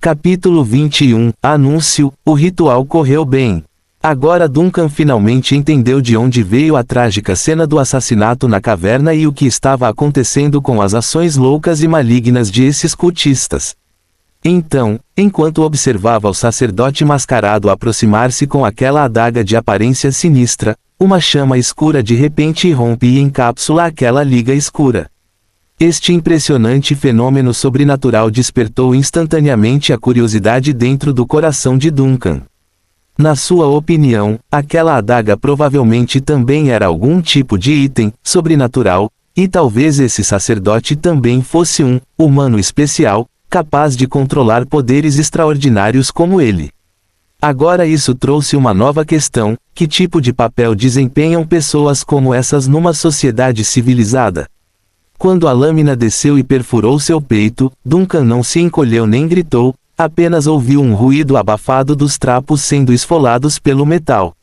Capítulo 21 Anúncio: o ritual correu bem. Agora Duncan finalmente entendeu de onde veio a trágica cena do assassinato na caverna e o que estava acontecendo com as ações loucas e malignas de esses cultistas. Então, enquanto observava o sacerdote mascarado aproximar-se com aquela adaga de aparência sinistra, uma chama escura de repente irrompe e encapsula aquela liga escura. Este impressionante fenômeno sobrenatural despertou instantaneamente a curiosidade dentro do coração de Duncan. Na sua opinião, aquela adaga provavelmente também era algum tipo de item sobrenatural, e talvez esse sacerdote também fosse um humano especial, capaz de controlar poderes extraordinários como ele. Agora isso trouxe uma nova questão: que tipo de papel desempenham pessoas como essas numa sociedade civilizada? Quando a lâmina desceu e perfurou seu peito, Duncan não se encolheu nem gritou, apenas ouviu um ruído abafado dos trapos sendo esfolados pelo metal.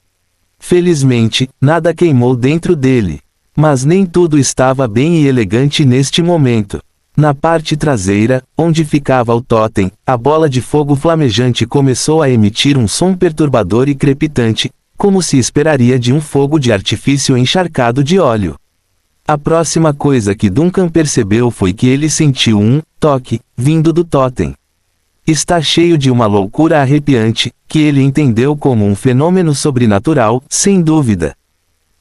Felizmente, nada queimou dentro dele. Mas nem tudo estava bem e elegante neste momento. Na parte traseira, onde ficava o totem, a bola de fogo flamejante começou a emitir um som perturbador e crepitante, como se esperaria de um fogo de artifício encharcado de óleo. A próxima coisa que Duncan percebeu foi que ele sentiu um toque vindo do totem. Está cheio de uma loucura arrepiante, que ele entendeu como um fenômeno sobrenatural, sem dúvida.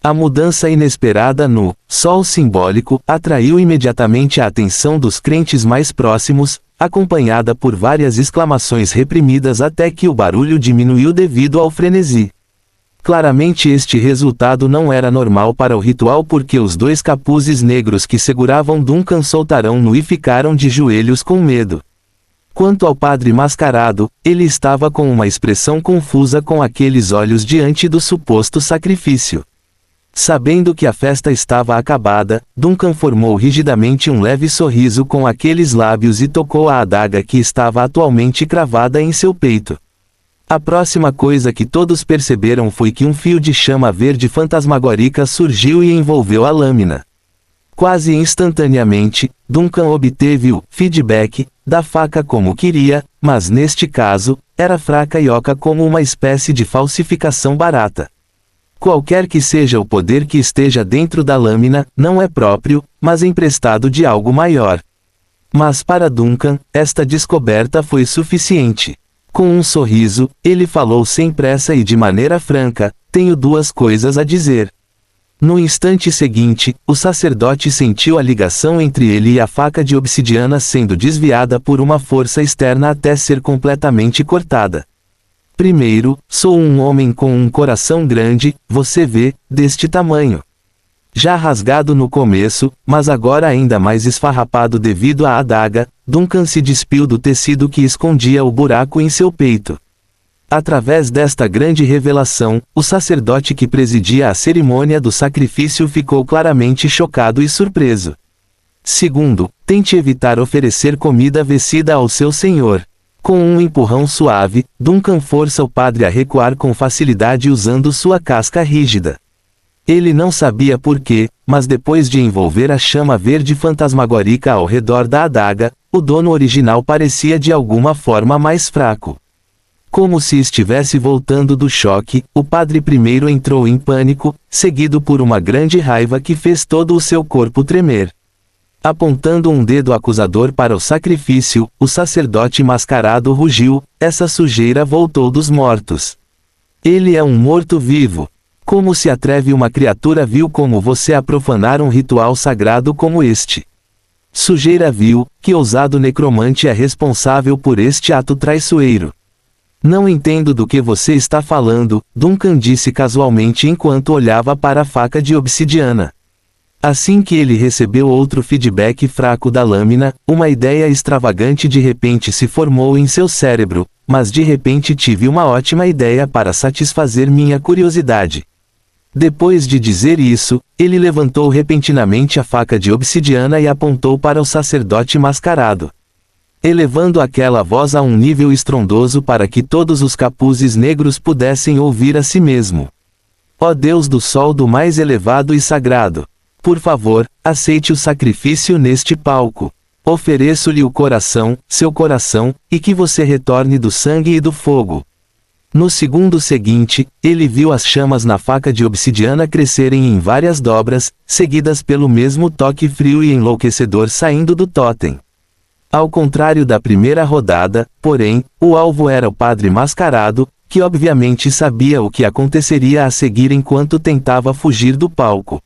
A mudança inesperada no sol simbólico atraiu imediatamente a atenção dos crentes mais próximos, acompanhada por várias exclamações reprimidas até que o barulho diminuiu devido ao frenesi. Claramente este resultado não era normal para o ritual porque os dois capuzes negros que seguravam Duncan soltaram-no e ficaram de joelhos com medo. Quanto ao padre mascarado, ele estava com uma expressão confusa com aqueles olhos diante do suposto sacrifício. Sabendo que a festa estava acabada, Duncan formou rigidamente um leve sorriso com aqueles lábios e tocou a adaga que estava atualmente cravada em seu peito. A próxima coisa que todos perceberam foi que um fio de chama verde fantasmagórica surgiu e envolveu a lâmina. Quase instantaneamente, Duncan obteve o feedback da faca como queria, mas neste caso, era fraca e oca como uma espécie de falsificação barata. Qualquer que seja o poder que esteja dentro da lâmina, não é próprio, mas emprestado de algo maior. Mas para Duncan, esta descoberta foi suficiente. Com um sorriso, ele falou sem pressa e de maneira franca: tenho duas coisas a dizer. No instante seguinte, o sacerdote sentiu a ligação entre ele e a faca de obsidiana sendo desviada por uma força externa até ser completamente cortada. Primeiro, sou um homem com um coração grande, você vê, deste tamanho. Já rasgado no começo, mas agora ainda mais esfarrapado devido à adaga, Duncan se despiu do tecido que escondia o buraco em seu peito. Através desta grande revelação, o sacerdote que presidia a cerimônia do sacrifício ficou claramente chocado e surpreso. Segundo, tente evitar oferecer comida vencida ao seu senhor. Com um empurrão suave, Duncan força o padre a recuar com facilidade usando sua casca rígida. Ele não sabia por quê, mas depois de envolver a chama verde fantasmagórica ao redor da adaga, o dono original parecia de alguma forma mais fraco. Como se estivesse voltando do choque, o padre primeiro entrou em pânico, seguido por uma grande raiva que fez todo o seu corpo tremer. Apontando um dedo acusador para o sacrifício, o sacerdote mascarado rugiu: essa sujeira voltou dos mortos. Ele é um morto-vivo. Como se atreve uma criatura vil como você a profanar um ritual sagrado como este? Sujeira vil, que ousado necromante é responsável por este ato traiçoeiro? Não entendo do que você está falando, Duncan disse casualmente enquanto olhava para a faca de obsidiana. Assim que ele recebeu outro feedback fraco da lâmina, uma ideia extravagante de repente se formou em seu cérebro, mas de repente tive uma ótima ideia para satisfazer minha curiosidade. Depois de dizer isso, ele levantou repentinamente a faca de obsidiana e apontou para o sacerdote mascarado, elevando aquela voz a um nível estrondoso para que todos os capuzes negros pudessem ouvir a si mesmo. Ó Deus do sol do mais elevado e sagrado! Por favor, aceite o sacrifício neste palco. Ofereço-lhe o coração, seu coração, e que você retorne do sangue e do fogo. No segundo seguinte, ele viu as chamas na faca de obsidiana crescerem em várias dobras, seguidas pelo mesmo toque frio e enlouquecedor saindo do totem. Ao contrário da primeira rodada, porém, o alvo era o padre mascarado, que obviamente sabia o que aconteceria a seguir enquanto tentava fugir do palco.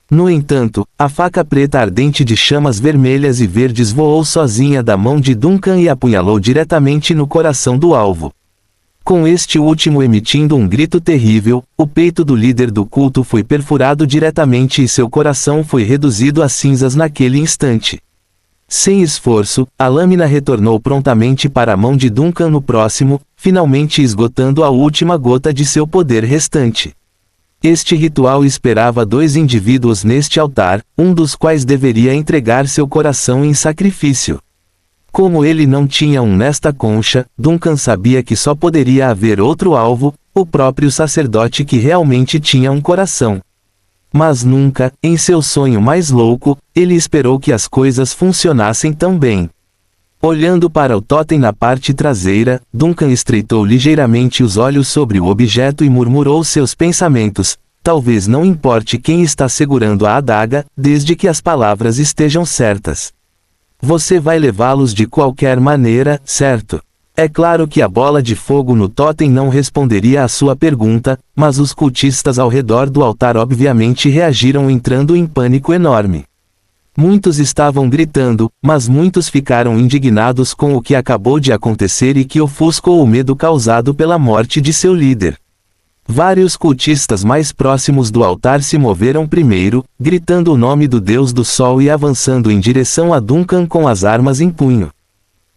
No entanto, a faca preta ardente de chamas vermelhas e verdes voou sozinha da mão de Duncan e apunhalou diretamente no coração do alvo. Com este último emitindo um grito terrível, o peito do líder do culto foi perfurado diretamente e seu coração foi reduzido a cinzas naquele instante. Sem esforço, a lâmina retornou prontamente para a mão de Duncan no próximo, finalmente esgotando a última gota de seu poder restante. Este ritual esperava 2 indivíduos neste altar, um dos quais deveria entregar seu coração em sacrifício. Como ele não tinha um nesta concha, Duncan sabia que só poderia haver outro alvo, o próprio sacerdote que realmente tinha um coração. Mas nunca, em seu sonho mais louco, ele esperou que as coisas funcionassem tão bem. Olhando para o totem na parte traseira, Duncan estreitou ligeiramente os olhos sobre o objeto e murmurou seus pensamentos: talvez não importe quem está segurando a adaga, desde que as palavras estejam certas. Você vai levá-los de qualquer maneira, certo? É claro que a bola de fogo no totem não responderia à sua pergunta, mas os cultistas ao redor do altar obviamente reagiram entrando em pânico enorme. Muitos estavam gritando, mas muitos ficaram indignados com o que acabou de acontecer e que ofuscou o medo causado pela morte de seu líder. Vários cultistas mais próximos do altar se moveram primeiro, gritando o nome do Deus do Sol e avançando em direção a Duncan com as armas em punho.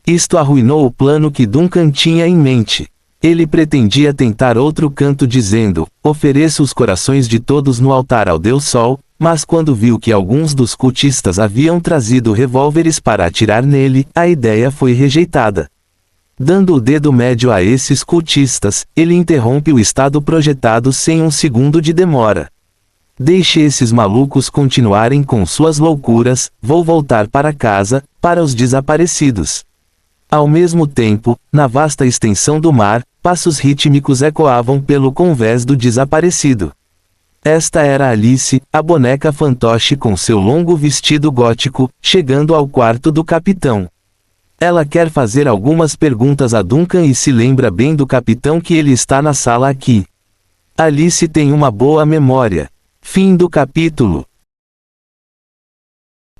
Isto arruinou o plano que Duncan tinha em mente. Ele pretendia tentar outro canto dizendo: ofereço os corações de todos no altar ao Deus Sol, mas quando viu que alguns dos cultistas haviam trazido revólveres para atirar nele, a ideia foi rejeitada. Dando o dedo médio a esses cultistas, ele interrompe o estado projetado sem um segundo de demora. Deixe esses malucos continuarem com suas loucuras, vou voltar para casa, para os desaparecidos. Ao mesmo tempo, na vasta extensão do mar, passos rítmicos ecoavam pelo convés do desaparecido. Esta era Alice, a boneca fantoche com seu longo vestido gótico, chegando ao quarto do capitão. Ela quer fazer algumas perguntas a Duncan e se lembra bem do capitão que ele está na sala aqui. Alice tem uma boa memória. Fim do capítulo.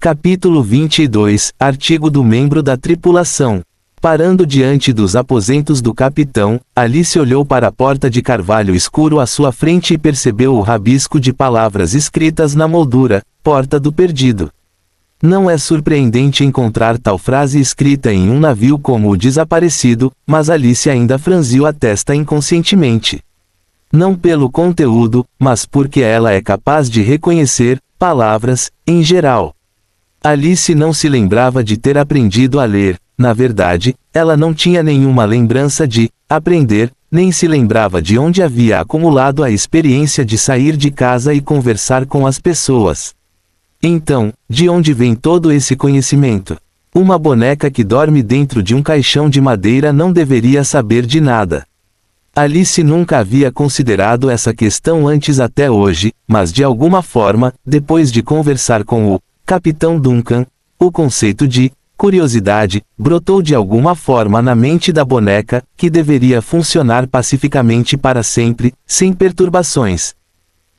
Capítulo 22, artigo do membro da tripulação. Parando diante dos aposentos do capitão, Alice olhou para a porta de carvalho escuro à sua frente e percebeu o rabisco de palavras escritas na moldura: Porta do Perdido. Não é surpreendente encontrar tal frase escrita em um navio como o Desaparecido, mas Alice ainda franziu a testa inconscientemente. Não pelo conteúdo, mas porque ela é capaz de reconhecer palavras, em geral. Alice não se lembrava de ter aprendido a ler. Na verdade, ela não tinha nenhuma lembrança de aprender, nem se lembrava de onde havia acumulado a experiência de sair de casa e conversar com as pessoas. Então, de onde vem todo esse conhecimento? Uma boneca que dorme dentro de um caixão de madeira não deveria saber de nada. Alice nunca havia considerado essa questão antes até hoje, mas de alguma forma, depois de conversar com o Capitão Duncan, o conceito de curiosidade brotou de alguma forma na mente da boneca, que deveria funcionar pacificamente para sempre, sem perturbações.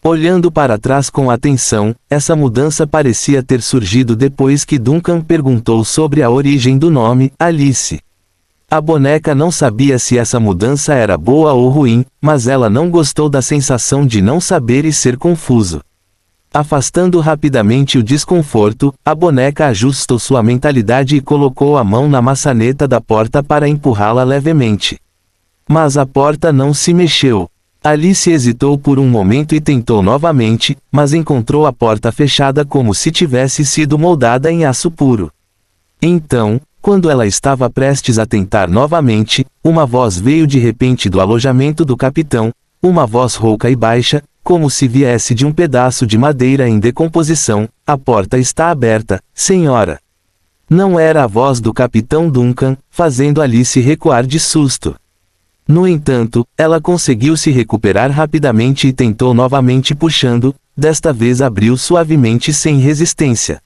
Olhando para trás com atenção, essa mudança parecia ter surgido depois que Duncan perguntou sobre a origem do nome, Alice. A boneca não sabia se essa mudança era boa ou ruim, mas ela não gostou da sensação de não saber e ser confuso. Afastando rapidamente o desconforto, a boneca ajustou sua mentalidade e colocou a mão na maçaneta da porta para empurrá-la levemente. Mas a porta não se mexeu. Alice hesitou por um momento e tentou novamente, mas encontrou a porta fechada como se tivesse sido moldada em aço puro. Então, quando ela estava prestes a tentar novamente, uma voz veio de repente do alojamento do capitão, uma voz rouca e baixa, como se viesse de um pedaço de madeira em decomposição: a porta está aberta, senhora. Não era a voz do capitão Duncan, fazendo Alice recuar de susto. No entanto, ela conseguiu se recuperar rapidamente e tentou novamente puxando, desta vez abriu suavemente sem resistência.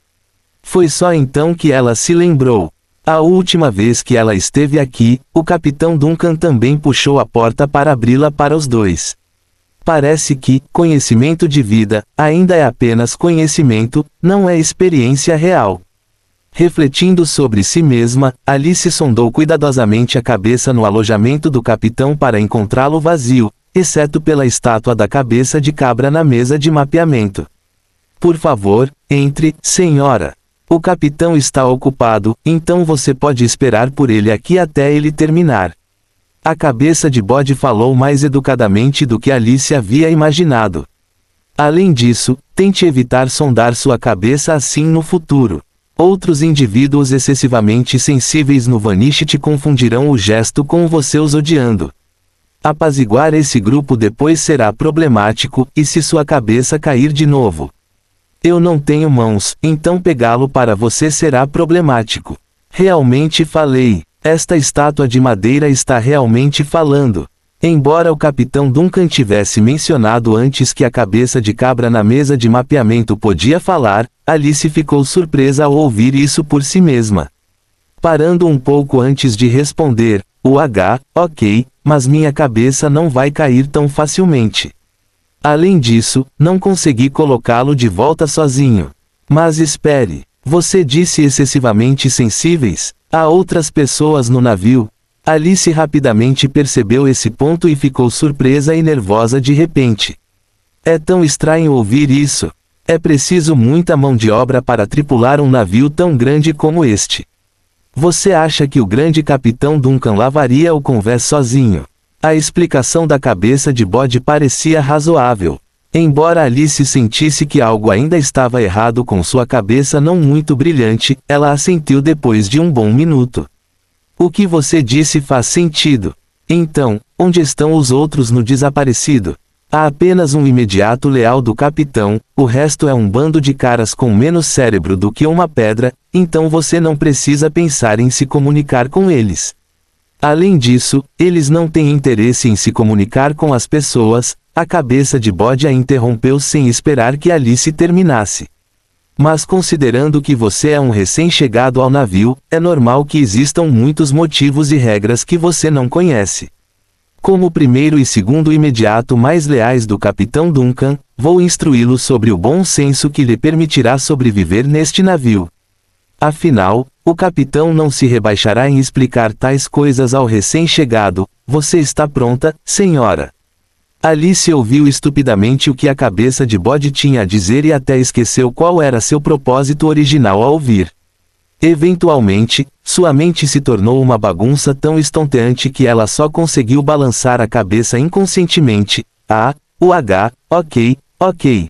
Foi só então que ela se lembrou. A última vez que ela esteve aqui, o capitão Duncan também puxou a porta para abri-la para os dois. Parece que, conhecimento de vida, ainda é apenas conhecimento, não é experiência real. Refletindo sobre si mesma, Alice sondou cuidadosamente a cabeça no alojamento do capitão para encontrá-lo vazio, exceto pela estátua da cabeça de cabra na mesa de mapeamento. Por favor, entre, senhora. O capitão está ocupado, então você pode esperar por ele aqui até ele terminar. A cabeça de bode falou mais educadamente do que Alice havia imaginado. Além disso, tente evitar sondar sua cabeça assim no futuro. Outros indivíduos excessivamente sensíveis no Vanish te confundirão o gesto com você os odiando. Apaziguar esse grupo depois será problemático, e se sua cabeça cair de novo? Eu não tenho mãos, então pegá-lo para você será problemático. Realmente falei. Esta estátua de madeira está realmente falando. Embora o capitão Duncan tivesse mencionado antes que a cabeça de cabra na mesa de mapeamento podia falar, Alice ficou surpresa ao ouvir isso por si mesma. Parando um pouco antes de responder, ok, mas minha cabeça não vai cair tão facilmente. Além disso, não consegui colocá-lo de volta sozinho. Mas espere, você disse excessivamente sensíveis? Há outras pessoas no navio? Alice rapidamente percebeu esse ponto e ficou surpresa e nervosa de repente. É tão estranho ouvir isso. É preciso muita mão de obra para tripular um navio tão grande como este. Você acha que o grande capitão Duncan lavaria o convés sozinho? A explicação da cabeça de bode parecia razoável. Embora Alice sentisse que algo ainda estava errado com sua cabeça não muito brilhante, ela assentiu depois de um bom minuto. O que você disse faz sentido. Então, onde estão os outros no desaparecido? Há apenas um imediato leal do capitão, o resto é um bando de caras com menos cérebro do que uma pedra, então você não precisa pensar em se comunicar com eles. Além disso, eles não têm interesse em se comunicar com as pessoas. A cabeça de bode a interrompeu sem esperar que Alice terminasse. Mas considerando que você é um recém-chegado ao navio, é normal que existam muitos motivos e regras que você não conhece. Como o primeiro e segundo imediato mais leais do capitão Duncan, vou instruí-lo sobre o bom senso que lhe permitirá sobreviver neste navio. Afinal, o capitão não se rebaixará em explicar tais coisas ao recém-chegado. Você está pronta, senhora? Alice ouviu estupidamente o que a cabeça de bode tinha a dizer e até esqueceu qual era seu propósito original ao ouvir. Eventualmente, sua mente se tornou uma bagunça tão estonteante que ela só conseguiu balançar a cabeça inconscientemente. Ok.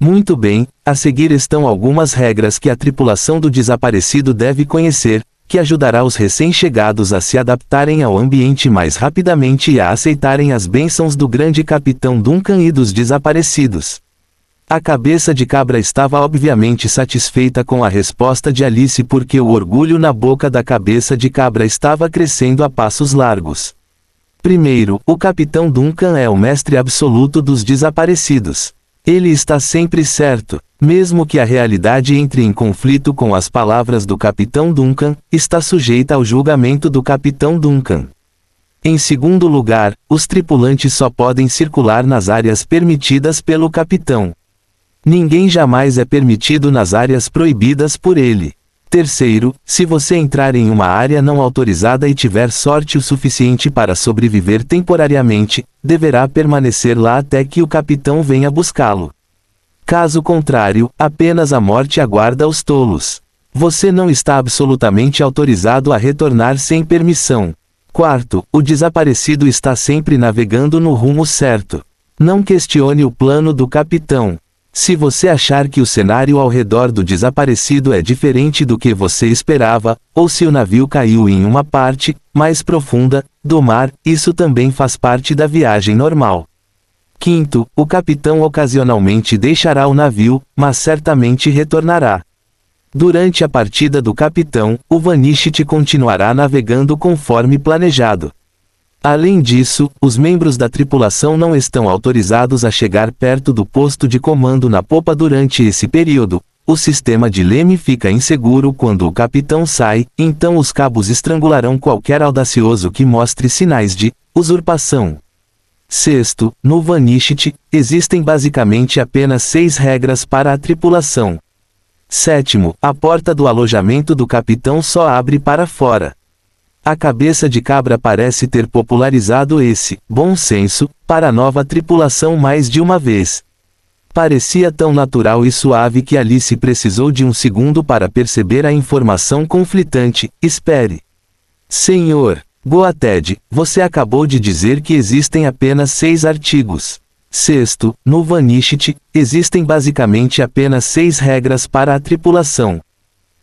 Muito bem, a seguir estão algumas regras que a tripulação do desaparecido deve conhecer, que ajudará os recém-chegados a se adaptarem ao ambiente mais rapidamente e a aceitarem as bênçãos do grande capitão Duncan e dos desaparecidos. A cabeça de cabra estava obviamente satisfeita com a resposta de Alice porque o orgulho na boca da cabeça de cabra estava crescendo a passos largos. Primeiro, o capitão Duncan é o mestre absoluto dos desaparecidos. Ele está sempre certo, mesmo que a realidade entre em conflito com as palavras do capitão Duncan, está sujeita ao julgamento do capitão Duncan. Em segundo lugar, os tripulantes só podem circular nas áreas permitidas pelo capitão. Ninguém jamais é permitido nas áreas proibidas por ele. Terceiro, se você entrar em uma área não autorizada e tiver sorte o suficiente para sobreviver temporariamente, deverá permanecer lá até que o capitão venha buscá-lo. Caso contrário, apenas a morte aguarda os tolos. Você não está absolutamente autorizado a retornar sem permissão. Quarto, o desaparecido está sempre navegando no rumo certo. Não questione o plano do capitão. Se você achar que o cenário ao redor do desaparecido é diferente do que você esperava, ou se o navio caiu em uma parte mais profunda do mar, isso também faz parte da viagem normal. Quinto, o capitão ocasionalmente deixará o navio, mas certamente retornará. Durante a partida do capitão, o Vanishit continuará navegando conforme planejado. Além disso, os membros da tripulação não estão autorizados a chegar perto do posto de comando na popa durante esse período. O sistema de leme fica inseguro quando o capitão sai, então os cabos estrangularão qualquer audacioso que mostre sinais de usurpação. Sexto, no Vanishit, existem basicamente apenas 6 regras para a tripulação. Sétimo, a porta do alojamento do capitão só abre para fora. A cabeça de cabra parece ter popularizado esse bom senso para a nova tripulação mais de uma vez. Parecia tão natural e suave que Alice precisou de um segundo para perceber a informação conflitante. Espere. Senhor Goated, você acabou de dizer que existem apenas 6 artigos. Sexto, no Vanishit, existem basicamente apenas 6 regras para a tripulação.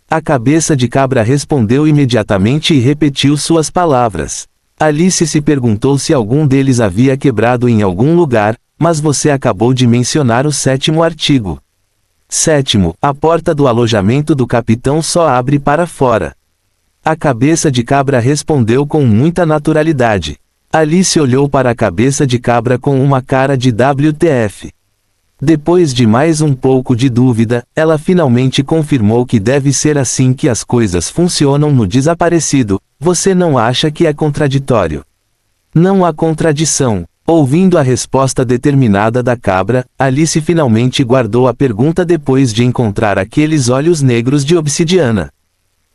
A cabeça de cabra respondeu imediatamente e repetiu suas palavras. Alice se perguntou se algum deles havia quebrado em algum lugar, mas você acabou de mencionar o 7º artigo. Sétimo, a porta do alojamento do capitão só abre para fora. A cabeça de cabra respondeu com muita naturalidade. Alice olhou para a cabeça de cabra com uma cara de WTF. Depois de mais um pouco de dúvida, ela finalmente confirmou que deve ser assim que as coisas funcionam no desaparecido. Você não acha que é contraditório? Não há contradição. Ouvindo a resposta determinada da cabra, Alice finalmente guardou a pergunta depois de encontrar aqueles olhos negros de obsidiana.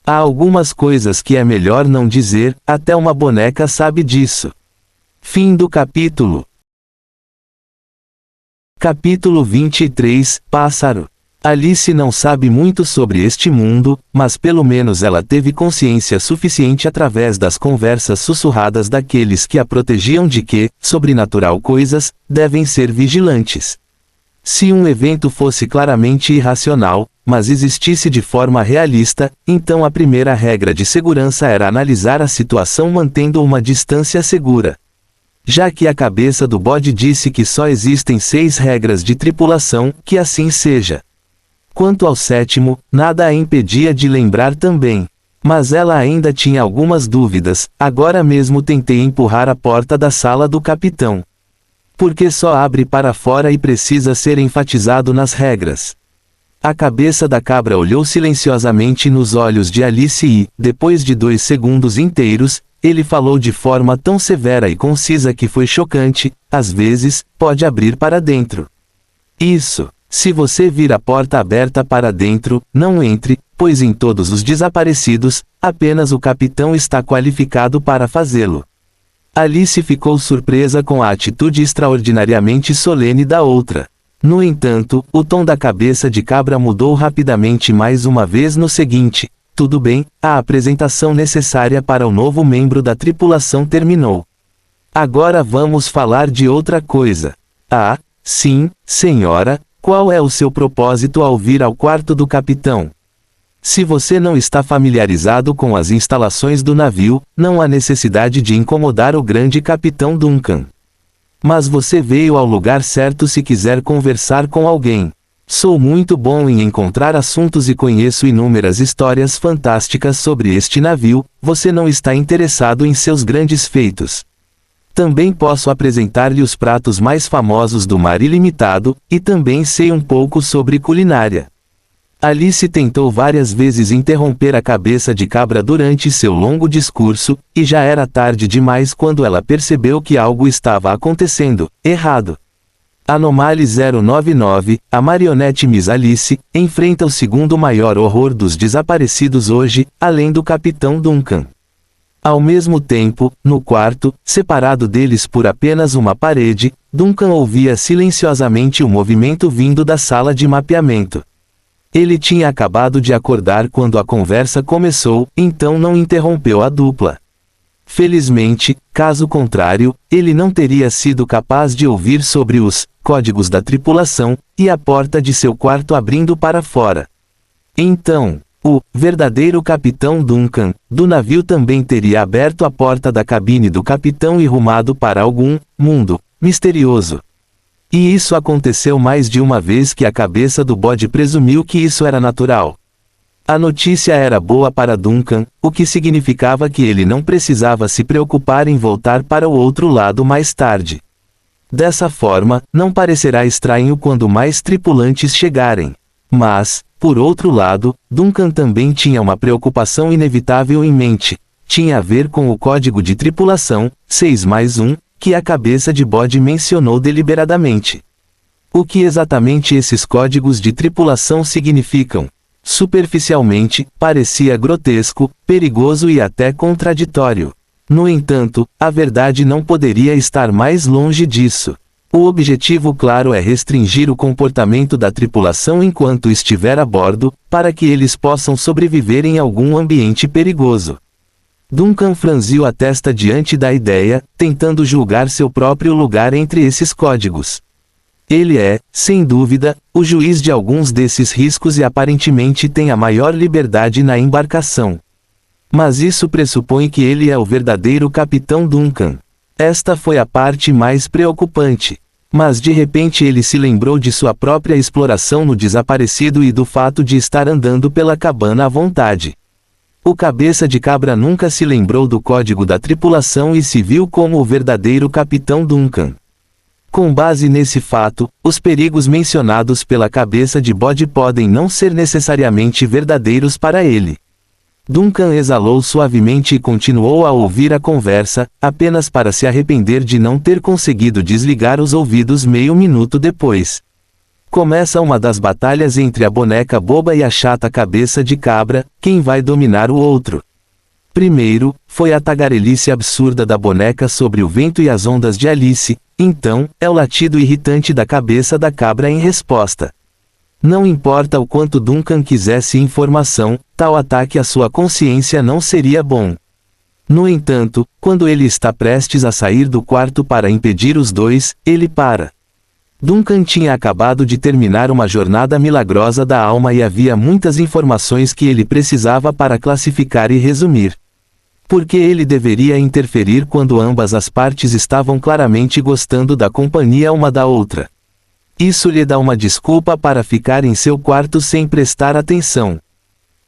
Há algumas coisas que é melhor não dizer, até uma boneca sabe disso. Fim do capítulo. Capítulo 23, Pássaro. Alice não sabe muito sobre este mundo, mas pelo menos ela teve consciência suficiente através das conversas sussurradas daqueles que a protegiam de que, sobrenatural coisas, devem ser vigilantes. Se um evento fosse claramente irracional, mas existisse de forma realista, então a primeira regra de segurança era analisar a situação mantendo uma distância segura. Já que a cabeça do bode disse que só existem 6 regras de tripulação, que assim seja. Quanto ao 7º, nada a impedia de lembrar também. Mas ela ainda tinha algumas dúvidas. Agora mesmo tentei empurrar a porta da sala do capitão. Porque só abre para fora e precisa ser enfatizado nas regras. A cabeça da cabra olhou silenciosamente nos olhos de Alice e, depois de 2 segundos inteiros, ele falou de forma tão severa e concisa que foi chocante. Às vezes, pode abrir para dentro. Isso. Se você vir a porta aberta para dentro, não entre, pois em todos os desaparecidos, apenas o capitão está qualificado para fazê-lo. Alice ficou surpresa com a atitude extraordinariamente solene da outra. No entanto, o tom da cabeça de cabra mudou rapidamente mais uma vez no seguinte: tudo bem, a apresentação necessária para o novo membro da tripulação terminou. Agora vamos falar de outra coisa. Ah, sim, senhora, qual é o seu propósito ao vir ao quarto do capitão? Se você não está familiarizado com as instalações do navio, não há necessidade de incomodar o grande capitão Duncan. Mas você veio ao lugar certo se quiser conversar com alguém. Sou muito bom em encontrar assuntos e conheço inúmeras histórias fantásticas sobre este navio. Você não está interessado em seus grandes feitos. Também posso apresentar-lhe os pratos mais famosos do mar ilimitado, e também sei um pouco sobre culinária. Alice tentou várias vezes interromper a cabeça de cabra durante seu longo discurso, e já era tarde demais quando ela percebeu que algo estava acontecendo errado. Anomaly 099, a marionete Miss Alice, enfrenta o segundo maior horror dos desaparecidos hoje, além do Capitão Duncan. Ao mesmo tempo, no quarto, separado deles por apenas uma parede, Duncan ouvia silenciosamente o movimento vindo da sala de mapeamento. Ele tinha acabado de acordar quando a conversa começou, então não interrompeu a dupla. Felizmente, caso contrário, ele não teria sido capaz de ouvir sobre os códigos da tripulação, e a porta de seu quarto abrindo para fora. Então, o verdadeiro capitão Duncan, do navio também teria aberto a porta da cabine do capitão e rumado para algum mundo misterioso. E isso aconteceu mais de uma vez que a cabeça do bode presumiu que isso era natural. A notícia era boa para Duncan, o que significava que ele não precisava se preocupar em voltar para o outro lado mais tarde. Dessa forma, não parecerá estranho quando mais tripulantes chegarem. Mas, por outro lado, Duncan também tinha uma preocupação inevitável em mente. Tinha a ver com o código de tripulação, 6+1, que a cabeça de bode mencionou deliberadamente. O que exatamente esses códigos de tripulação significam? Superficialmente, parecia grotesco, perigoso e até contraditório. No entanto, a verdade não poderia estar mais longe disso. O objetivo claro é restringir o comportamento da tripulação enquanto estiver a bordo, para que eles possam sobreviver em algum ambiente perigoso. Duncan franziu a testa diante da ideia, tentando julgar seu próprio lugar entre esses códigos. Ele é, sem dúvida, o juiz de alguns desses riscos e aparentemente tem a maior liberdade na embarcação. Mas isso pressupõe que ele é o verdadeiro capitão Duncan. Esta foi a parte mais preocupante. Mas de repente ele se lembrou de sua própria exploração no desaparecido e do fato de estar andando pela cabana à vontade. O cabeça de cabra nunca se lembrou do código da tripulação e se viu como o verdadeiro capitão Duncan. Com base nesse fato, os perigos mencionados pela cabeça de bode podem não ser necessariamente verdadeiros para ele. Duncan exalou suavemente e continuou a ouvir a conversa, apenas para se arrepender de não ter conseguido desligar os ouvidos meio minuto depois. Começa uma das batalhas entre a boneca boba e a chata cabeça de cabra, quem vai dominar o outro. Primeiro, foi a tagarelice absurda da boneca sobre o vento e as ondas de Alice, então, é o latido irritante da cabeça da cabra em resposta. Não importa o quanto Duncan quisesse informação, tal ataque à sua consciência não seria bom. No entanto, quando ele está prestes a sair do quarto para impedir os dois, ele para. Duncan tinha acabado de terminar uma jornada milagrosa da alma e havia muitas informações que ele precisava para classificar e resumir. Por que ele deveria interferir quando ambas as partes estavam claramente gostando da companhia uma da outra? Isso lhe dá uma desculpa para ficar em seu quarto sem prestar atenção.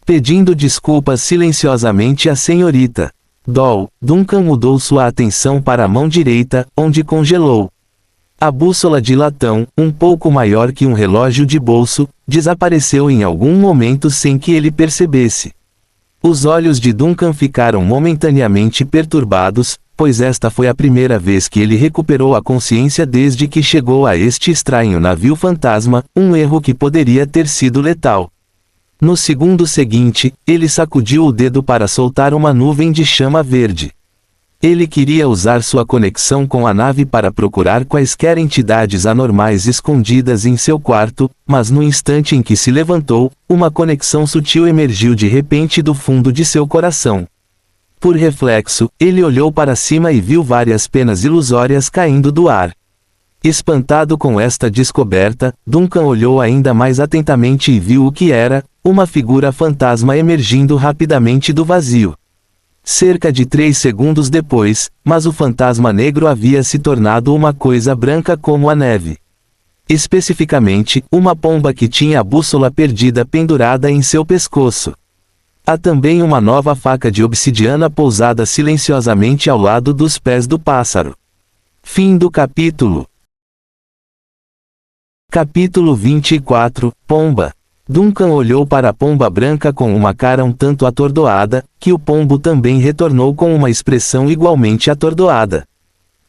Pedindo desculpas silenciosamente à senhorita Doll, Duncan mudou sua atenção para a mão direita, onde congelou. A bússola de latão, um pouco maior que um relógio de bolso, desapareceu em algum momento sem que ele percebesse. Os olhos de Duncan ficaram momentaneamente perturbados, pois esta foi a primeira vez que ele recuperou a consciência desde que chegou a este estranho navio fantasma, um erro que poderia ter sido letal. No segundo seguinte, ele sacudiu o dedo para soltar uma nuvem de chama verde. Ele queria usar sua conexão com a nave para procurar quaisquer entidades anormais escondidas em seu quarto, mas no instante em que se levantou, uma conexão sutil emergiu de repente do fundo de seu coração. Por reflexo, ele olhou para cima e viu várias penas ilusórias caindo do ar. Espantado com esta descoberta, Duncan olhou ainda mais atentamente e viu o que era, uma figura fantasma emergindo rapidamente do vazio. Cerca de 3 segundos depois, mas o fantasma negro havia se tornado uma coisa branca como a neve. Especificamente, uma pomba que tinha a bússola perdida pendurada em seu pescoço. Há também uma nova faca de obsidiana pousada silenciosamente ao lado dos pés do pássaro. Fim do capítulo. Capítulo 24, Pomba. Duncan olhou para a pomba branca com uma cara um tanto atordoada, que o pombo também retornou com uma expressão igualmente atordoada.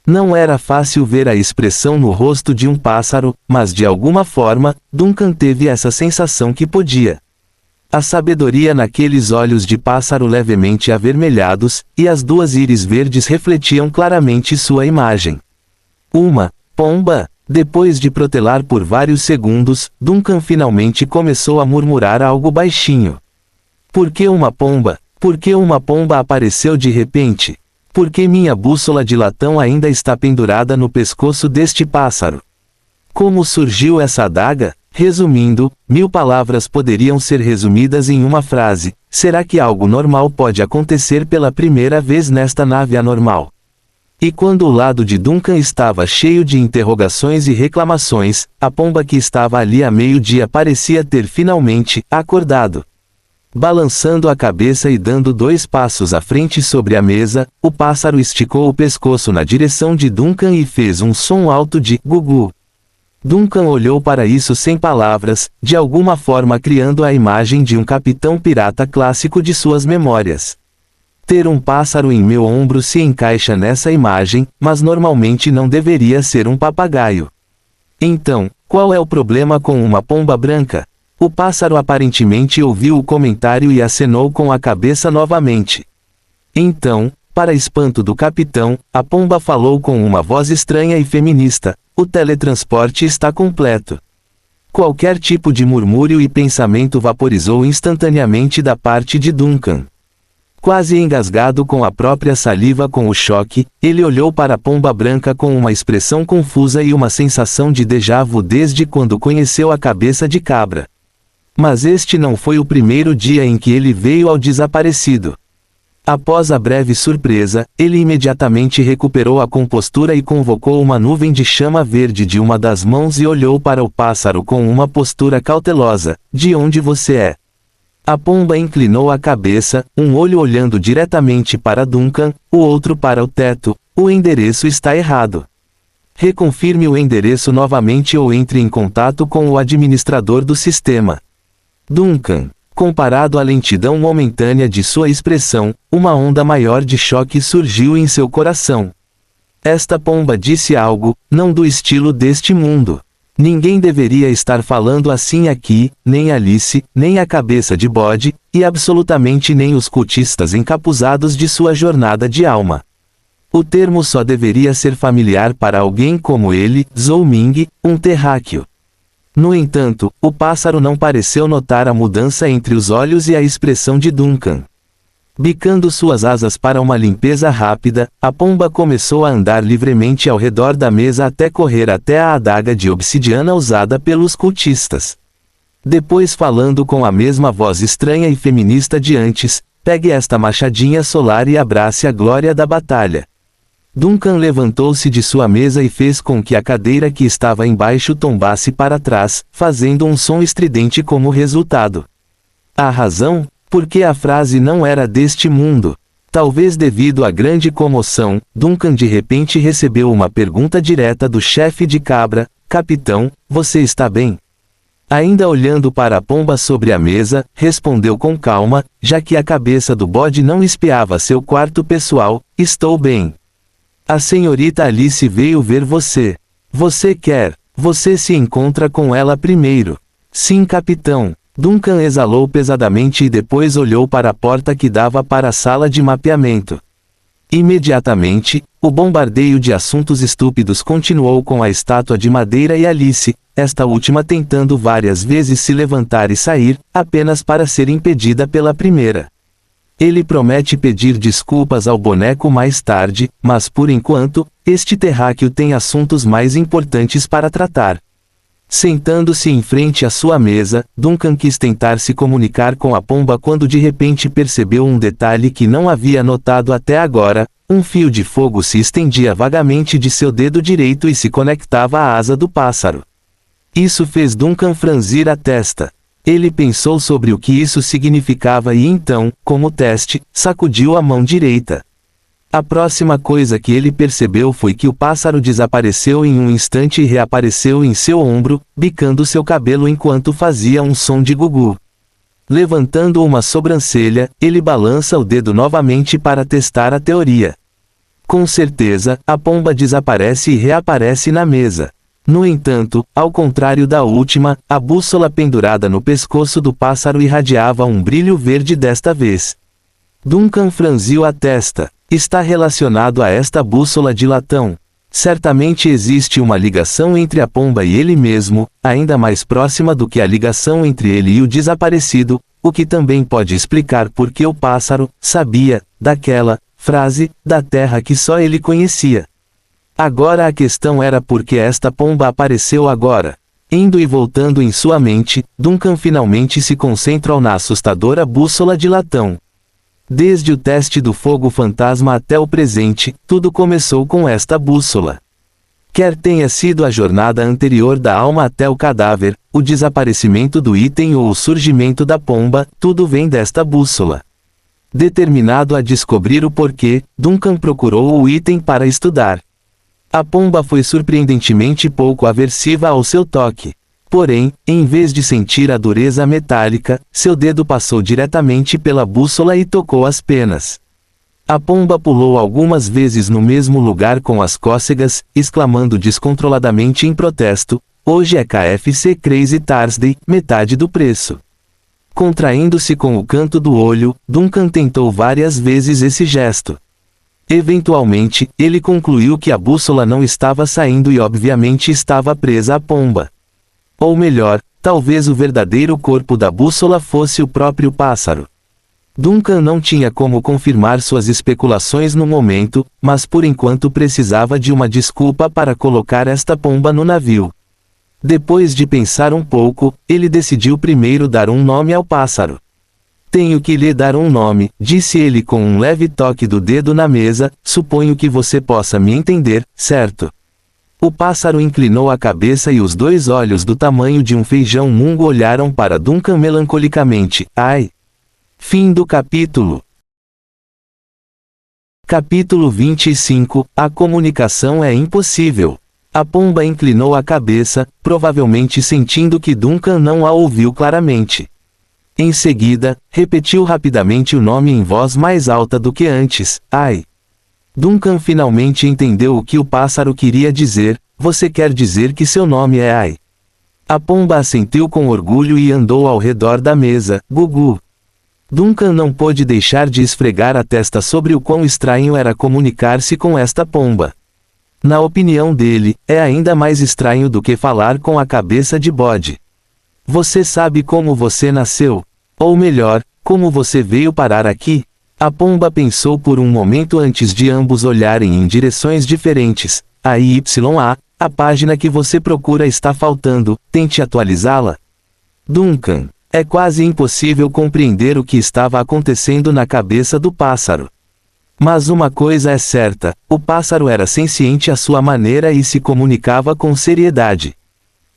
Não era fácil ver a expressão no rosto de um pássaro, mas de alguma forma, Duncan teve essa sensação que podia. A sabedoria naqueles olhos de pássaro levemente avermelhados, e as duas íris verdes refletiam claramente sua imagem. Uma pomba. Depois de protelar por vários segundos, Duncan finalmente começou a murmurar algo baixinho. Por que uma pomba? Por que uma pomba apareceu de repente? Por que minha bússola de latão ainda está pendurada no pescoço deste pássaro? Como surgiu essa adaga? Resumindo, 1000 palavras poderiam ser resumidas em uma frase: será que algo normal pode acontecer pela primeira vez nesta nave anormal? E quando o lado de Duncan estava cheio de interrogações e reclamações, a pomba que estava ali a meio-dia parecia ter finalmente acordado. Balançando a cabeça e dando 2 passos à frente sobre a mesa, o pássaro esticou o pescoço na direção de Duncan e fez um som alto de gugu. Duncan olhou para isso sem palavras, de alguma forma criando a imagem de um capitão pirata clássico de suas memórias. Ter um pássaro em meu ombro se encaixa nessa imagem, mas normalmente não deveria ser um papagaio. Então, qual é o problema com uma pomba branca? O pássaro aparentemente ouviu o comentário e acenou com a cabeça novamente. Então, para espanto do capitão, a pomba falou com uma voz estranha e feminista: o teletransporte está completo. Qualquer tipo de murmúrio e pensamento vaporizou instantaneamente da parte de Duncan. Quase engasgado com a própria saliva com o choque, ele olhou para a pomba branca com uma expressão confusa e uma sensação de déjà vu desde quando conheceu a cabeça de cabra. Mas este não foi o primeiro dia em que ele veio ao desaparecido. Após a breve surpresa, ele imediatamente recuperou a compostura e convocou uma nuvem de chama verde de uma das mãos e olhou para o pássaro com uma postura cautelosa: de onde você é? A pomba inclinou a cabeça, um olho olhando diretamente para Duncan, o outro para o teto. O endereço está errado. Reconfirme o endereço novamente ou entre em contato com o administrador do sistema. Duncan. Comparado à lentidão momentânea de sua expressão, uma onda maior de choque surgiu em seu coração. Esta pomba disse algo, não do estilo deste mundo. Ninguém deveria estar falando assim aqui, nem Alice, nem a cabeça de bode, e absolutamente nem os cultistas encapuzados de sua jornada de alma. O termo só deveria ser familiar para alguém como ele, Zhou Ming, um terráqueo. No entanto, o pássaro não pareceu notar a mudança entre os olhos e a expressão de Duncan. Bicando suas asas para uma limpeza rápida, a pomba começou a andar livremente ao redor da mesa até correr até a adaga de obsidiana usada pelos cultistas. Depois, falando com a mesma voz estranha e feminista de antes: pegue esta machadinha solar e abrace a glória da batalha. Duncan levantou-se de sua mesa e fez com que a cadeira que estava embaixo tombasse para trás, fazendo um som estridente como resultado. A razão? Porque a frase não era deste mundo. Talvez devido à grande comoção, Duncan de repente recebeu uma pergunta direta do chefe de cabra: capitão, você está bem? Ainda olhando para a pomba sobre a mesa, respondeu com calma, já que a cabeça do bode não espiava seu quarto pessoal: estou bem. A senhorita Alice veio ver você. Você quer? Você se encontra com ela primeiro. Sim, capitão. Duncan exalou pesadamente e depois olhou para a porta que dava para a sala de mapeamento. Imediatamente, o bombardeio de assuntos estúpidos continuou com a estátua de madeira e Alice, esta última tentando várias vezes se levantar e sair, apenas para ser impedida pela primeira. Ele promete pedir desculpas ao boneco mais tarde, mas por enquanto, este terráqueo tem assuntos mais importantes para tratar. Sentando-se em frente à sua mesa, Duncan quis tentar se comunicar com a pomba quando de repente percebeu um detalhe que não havia notado até agora: um fio de fogo se estendia vagamente de seu dedo direito e se conectava à asa do pássaro. Isso fez Duncan franzir a testa. Ele pensou sobre o que isso significava e então, como teste, sacudiu a mão direita. A próxima coisa que ele percebeu foi que o pássaro desapareceu em um instante e reapareceu em seu ombro, bicando seu cabelo enquanto fazia um som de gugu. Levantando uma sobrancelha, ele balança o dedo novamente para testar a teoria. Com certeza, a pomba desaparece e reaparece na mesa. No entanto, ao contrário da última, a bússola pendurada no pescoço do pássaro irradiava um brilho verde desta vez. Duncan franziu a testa. Está relacionado a esta bússola de latão. Certamente existe uma ligação entre a pomba e ele mesmo, ainda mais próxima do que a ligação entre ele e o desaparecido, o que também pode explicar por que o pássaro sabia daquela frase da terra que só ele conhecia. Agora a questão era por que esta pomba apareceu agora. Indo e voltando em sua mente, Duncan finalmente se concentrou na assustadora bússola de latão. Desde o teste do fogo fantasma até o presente, tudo começou com esta bússola. Quer tenha sido a jornada anterior da alma até o cadáver, o desaparecimento do item ou o surgimento da pomba, tudo vem desta bússola. Determinado a descobrir o porquê, Duncan procurou o item para estudar. A pomba foi surpreendentemente pouco aversiva ao seu toque. Porém, em vez de sentir a dureza metálica, seu dedo passou diretamente pela bússola e tocou as penas. A pomba pulou algumas vezes no mesmo lugar com as cócegas, exclamando descontroladamente em protesto: "Hoje é KFC Crazy Thursday, metade do preço." Contraindo-se com o canto do olho, Duncan tentou várias vezes esse gesto. Eventualmente, ele concluiu que a bússola não estava saindo e obviamente estava presa à pomba. Ou melhor, talvez o verdadeiro corpo da bússola fosse o próprio pássaro. Duncan não tinha como confirmar suas especulações no momento, mas por enquanto precisava de uma desculpa para colocar esta pomba no navio. Depois de pensar um pouco, ele decidiu primeiro dar um nome ao pássaro. "Tenho que lhe dar um nome", disse ele com um leve toque do dedo na mesa, "suponho que você possa me entender, certo?" O pássaro inclinou a cabeça e os dois olhos do tamanho de um feijão mungo olharam para Duncan melancolicamente. Ai! Fim do capítulo. Capítulo 25. A comunicação é impossível. A pomba inclinou a cabeça, provavelmente sentindo que Duncan não a ouviu claramente. Em seguida, repetiu rapidamente o nome em voz mais alta do que antes. Ai! Duncan finalmente entendeu o que o pássaro queria dizer. "Você quer dizer que seu nome é Ai?" A pomba assentiu com orgulho e andou ao redor da mesa. Gugu. Duncan não pôde deixar de esfregar a testa sobre o quão estranho era comunicar-se com esta pomba. Na opinião dele, é ainda mais estranho do que falar com a cabeça de bode. "Você sabe como você nasceu? Ou melhor, como você veio parar aqui?" A pomba pensou por um momento antes de ambos olharem em direções diferentes. A página que você procura está faltando, tente atualizá-la. Duncan. É quase impossível compreender o que estava acontecendo na cabeça do pássaro. Mas uma coisa é certa, o pássaro era senciente à sua maneira e se comunicava com seriedade.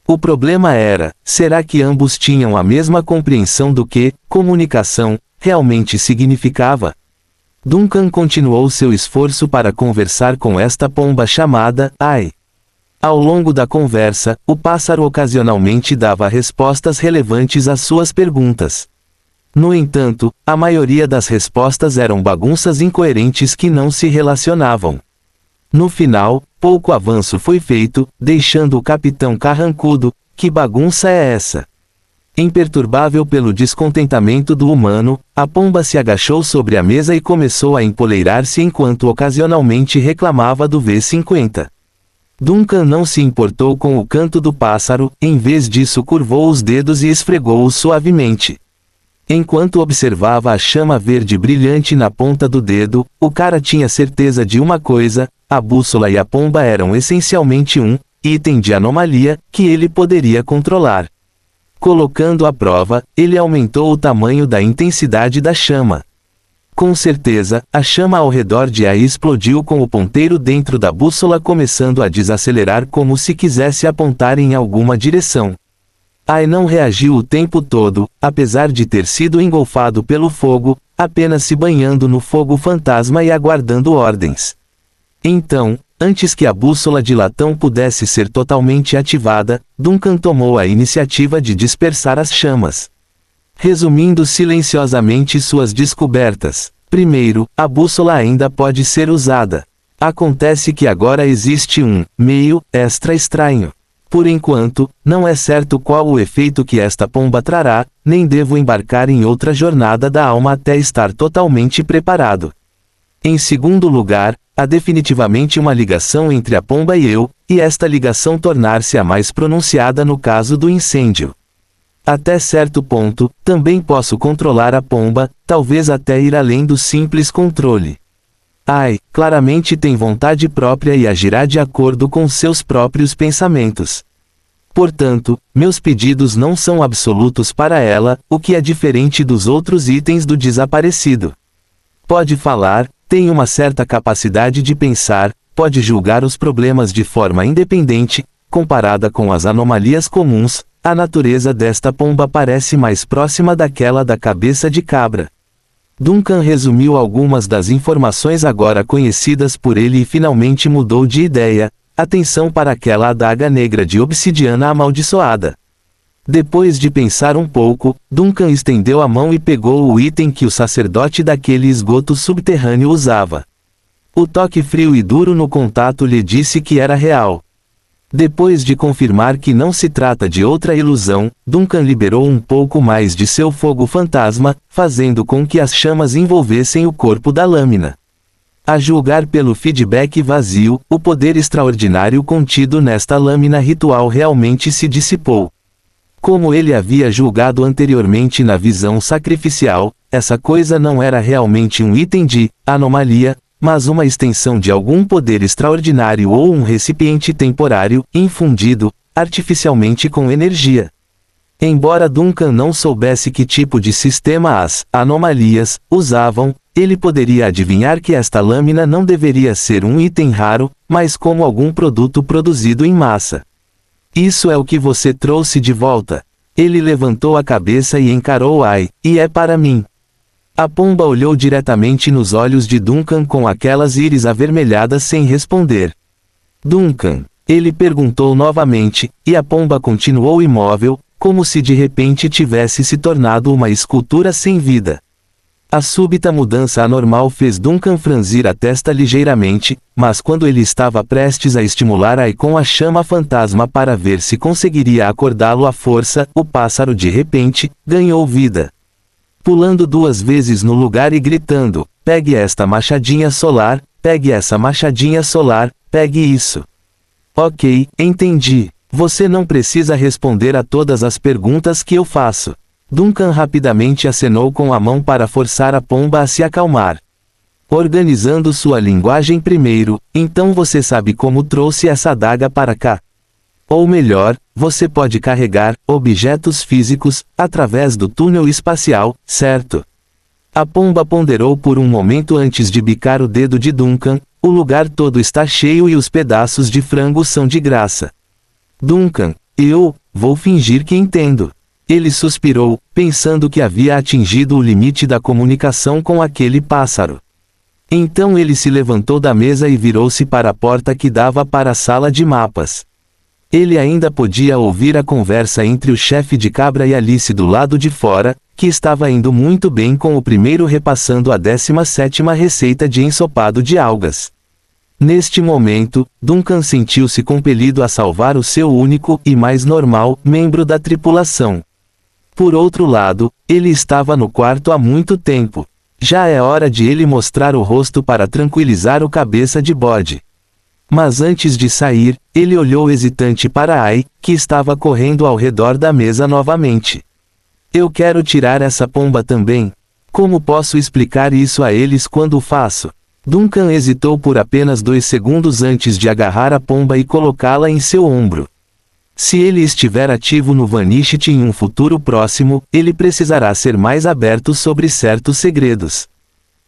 O problema era, será que ambos tinham a mesma compreensão do que comunicação realmente significava? Duncan continuou seu esforço para conversar com esta pomba chamada Ai. Ao longo da conversa, o pássaro ocasionalmente dava respostas relevantes às suas perguntas. No entanto, a maioria das respostas eram bagunças incoerentes que não se relacionavam. No final, pouco avanço foi feito, deixando o capitão carrancudo. Que bagunça é essa? Imperturbável pelo descontentamento do humano, a pomba se agachou sobre a mesa e começou a empoleirar-se enquanto ocasionalmente reclamava do V50. Duncan não se importou com o canto do pássaro, em vez disso curvou os dedos e esfregou-os suavemente. Enquanto observava a chama verde brilhante na ponta do dedo, o cara tinha certeza de uma coisa: a bússola e a pomba eram essencialmente um item de anomalia que ele poderia controlar. Colocando à prova, ele aumentou o tamanho da intensidade da chama. Com certeza, a chama ao redor de Ai explodiu com o ponteiro dentro da bússola começando a desacelerar como se quisesse apontar em alguma direção. Ai não reagiu o tempo todo, apesar de ter sido engolfado pelo fogo, apenas se banhando no fogo fantasma e aguardando ordens. Então, antes que a bússola de latão pudesse ser totalmente ativada, Duncan tomou a iniciativa de dispersar as chamas. Resumindo silenciosamente suas descobertas. Primeiro, a bússola ainda pode ser usada. Acontece que agora existe um meio extra estranho. Por enquanto, não é certo qual o efeito que esta pomba trará, nem devo embarcar em outra jornada da alma até estar totalmente preparado. Em segundo lugar, há definitivamente uma ligação entre a pomba e eu, e esta ligação tornar-se a mais pronunciada no caso do incêndio. Até certo ponto, também posso controlar a pomba, talvez até ir além do simples controle. Ai, claramente tem vontade própria e agirá de acordo com seus próprios pensamentos. Portanto, meus pedidos não são absolutos para ela, o que é diferente dos outros itens do desaparecido. Pode falar, tem uma certa capacidade de pensar, pode julgar os problemas de forma independente. Comparada com as anomalias comuns, a natureza desta pomba parece mais próxima daquela da cabeça de cabra. Duncan resumiu algumas das informações agora conhecidas por ele e finalmente mudou de ideia. Atenção para aquela adaga negra de obsidiana amaldiçoada. Depois de pensar um pouco, Duncan estendeu a mão e pegou o item que o sacerdote daquele esgoto subterrâneo usava. O toque frio e duro no contato lhe disse que era real. Depois de confirmar que não se trata de outra ilusão, Duncan liberou um pouco mais de seu fogo fantasma, fazendo com que as chamas envolvessem o corpo da lâmina. A julgar pelo feedback vazio, o poder extraordinário contido nesta lâmina ritual realmente se dissipou. Como ele havia julgado anteriormente na visão sacrificial, essa coisa não era realmente um item de anomalia, mas uma extensão de algum poder extraordinário ou um recipiente temporário, infundido, artificialmente com energia. Embora Duncan não soubesse que tipo de sistema as anomalias usavam, ele poderia adivinhar que esta lâmina não deveria ser um item raro, mas como algum produto produzido em massa. Isso é o que você trouxe de volta. Ele levantou a cabeça e encarou Ai, e é para mim. A pomba olhou diretamente nos olhos de Duncan com aquelas íris avermelhadas sem responder. Duncan, ele perguntou novamente, e a pomba continuou imóvel, como se de repente tivesse se tornado uma escultura sem vida. A súbita mudança anormal fez Duncan franzir a testa ligeiramente, mas quando ele estava prestes a estimular Ai com a chama fantasma para ver se conseguiria acordá-lo à força, o pássaro de repente ganhou vida. Pulando 2 vezes no lugar e gritando: pegue esta machadinha solar, pegue essa machadinha solar, pegue isso. Ok, entendi. Você não precisa responder a todas as perguntas que eu faço. Duncan rapidamente acenou com a mão para forçar a pomba a se acalmar. Organizando sua linguagem primeiro, então você sabe como trouxe essa adaga para cá. Ou melhor, você pode carregar objetos físicos através do túnel espacial, certo? A pomba ponderou por um momento antes de bicar o dedo de Duncan. O lugar todo está cheio e os pedaços de frango são de graça. Duncan, eu vou fingir que entendo. Ele suspirou, pensando que havia atingido o limite da comunicação com aquele pássaro. Então ele se levantou da mesa e virou-se para a porta que dava para a sala de mapas. Ele ainda podia ouvir a conversa entre o chefe de cabra e Alice do lado de fora, que estava indo muito bem com o primeiro repassando a 17ª receita de ensopado de algas. Neste momento, Duncan sentiu-se compelido a salvar o seu único e mais normal membro da tripulação. Por outro lado, ele estava no quarto há muito tempo. Já é hora de ele mostrar o rosto para tranquilizar o cabeça de bode. Mas antes de sair, ele olhou hesitante para Ai, que estava correndo ao redor da mesa novamente. Eu quero tirar essa pomba também. Como posso explicar isso a eles quando o faço? Duncan hesitou por apenas 2 segundos antes de agarrar a pomba e colocá-la em seu ombro. Se ele estiver ativo no Vanisht em um futuro próximo, ele precisará ser mais aberto sobre certos segredos.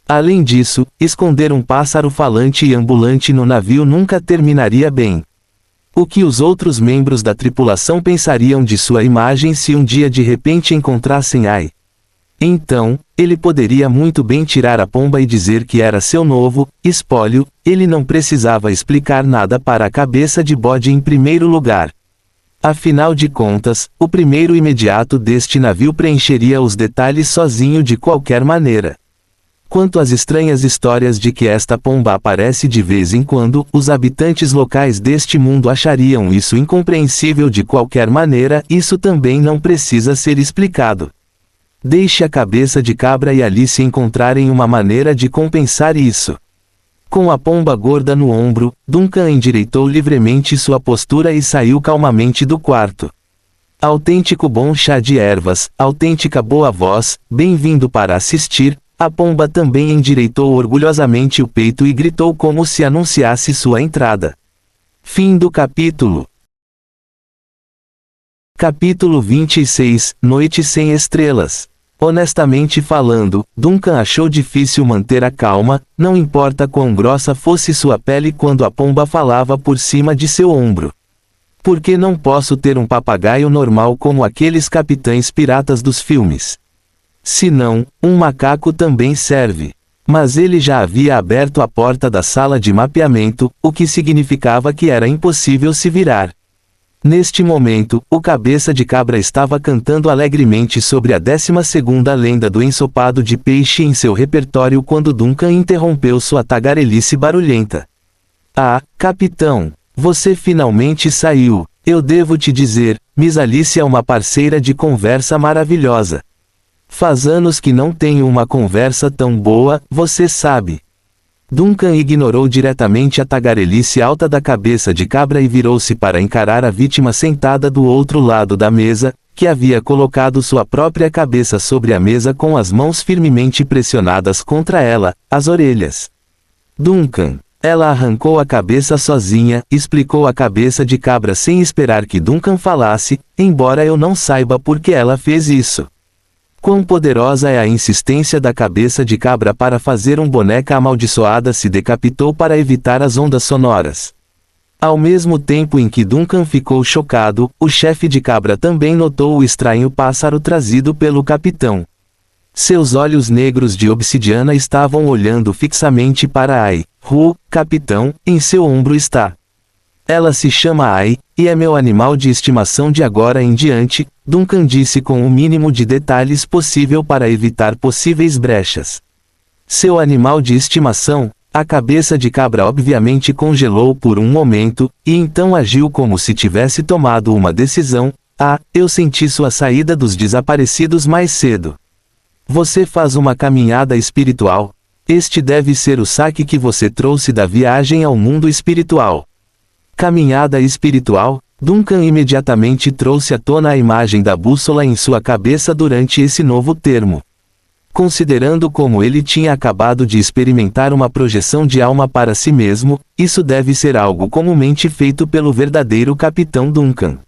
Além disso, esconder um pássaro falante e ambulante no navio nunca terminaria bem. O que os outros membros da tripulação pensariam de sua imagem se um dia de repente encontrassem Ai? Então, ele poderia muito bem tirar a pomba e dizer que era seu novo espólio. Ele não precisava explicar nada para a cabeça de bode em primeiro lugar. Afinal de contas, o primeiro imediato deste navio preencheria os detalhes sozinho de qualquer maneira. Quanto às estranhas histórias de que esta pomba aparece de vez em quando, os habitantes locais deste mundo achariam isso incompreensível de qualquer maneira. Isso também não precisa ser explicado. Deixe a cabeça de cabra e Alice encontrarem uma maneira de compensar isso. Com a pomba gorda no ombro, Duncan endireitou livremente sua postura e saiu calmamente do quarto. Autêntico bom chá de ervas, autêntica boa voz, bem-vindo para assistir. A pomba também endireitou orgulhosamente o peito e gritou como se anunciasse sua entrada. Fim do capítulo. Capítulo 26, Noite sem Estrelas. Honestamente falando, Duncan achou difícil manter a calma, não importa quão grossa fosse sua pele quando a pomba falava por cima de seu ombro. Por que não posso ter um papagaio normal como aqueles capitães piratas dos filmes? Se não, um macaco também serve. Mas ele já havia aberto a porta da sala de mapeamento, o que significava que era impossível se virar. Neste momento, o cabeça de cabra estava cantando alegremente sobre a 12ª lenda do ensopado de peixe em seu repertório quando Duncan interrompeu sua tagarelice barulhenta. Ah, capitão! Você finalmente saiu. Eu devo te dizer, Miss Alice é uma parceira de conversa maravilhosa. Faz anos que não tenho uma conversa tão boa, você sabe. Duncan ignorou diretamente a tagarelice alta da cabeça de cabra e virou-se para encarar a vítima sentada do outro lado da mesa, que havia colocado sua própria cabeça sobre a mesa com as mãos firmemente pressionadas contra ela, as orelhas. Duncan. Ela arrancou a cabeça sozinha, explicou a cabeça de cabra sem esperar que Duncan falasse, embora eu não saiba por que ela fez isso. Quão poderosa é a insistência da cabeça de cabra para fazer um boneca amaldiçoada se decapitou para evitar as ondas sonoras. Ao mesmo tempo em que Duncan ficou chocado, o chefe de cabra também notou o estranho pássaro trazido pelo capitão. Seus olhos negros de obsidiana estavam olhando fixamente para Ai. Capitão, em seu ombro está. Ela se chama Ai, e é meu animal de estimação de agora em diante, Duncan disse com o mínimo de detalhes possível para evitar possíveis brechas. Seu animal de estimação? A cabeça de cabra obviamente congelou por um momento, e então agiu como se tivesse tomado uma decisão. Ah, eu senti sua saída dos desaparecidos mais cedo. Você faz uma caminhada espiritual. Este deve ser o saque que você trouxe da viagem ao mundo espiritual. Caminhada espiritual? Duncan imediatamente trouxe à tona a imagem da bússola em sua cabeça durante esse novo termo. Considerando como ele tinha acabado de experimentar uma projeção de alma para si mesmo, isso deve ser algo comumente feito pelo verdadeiro capitão Duncan.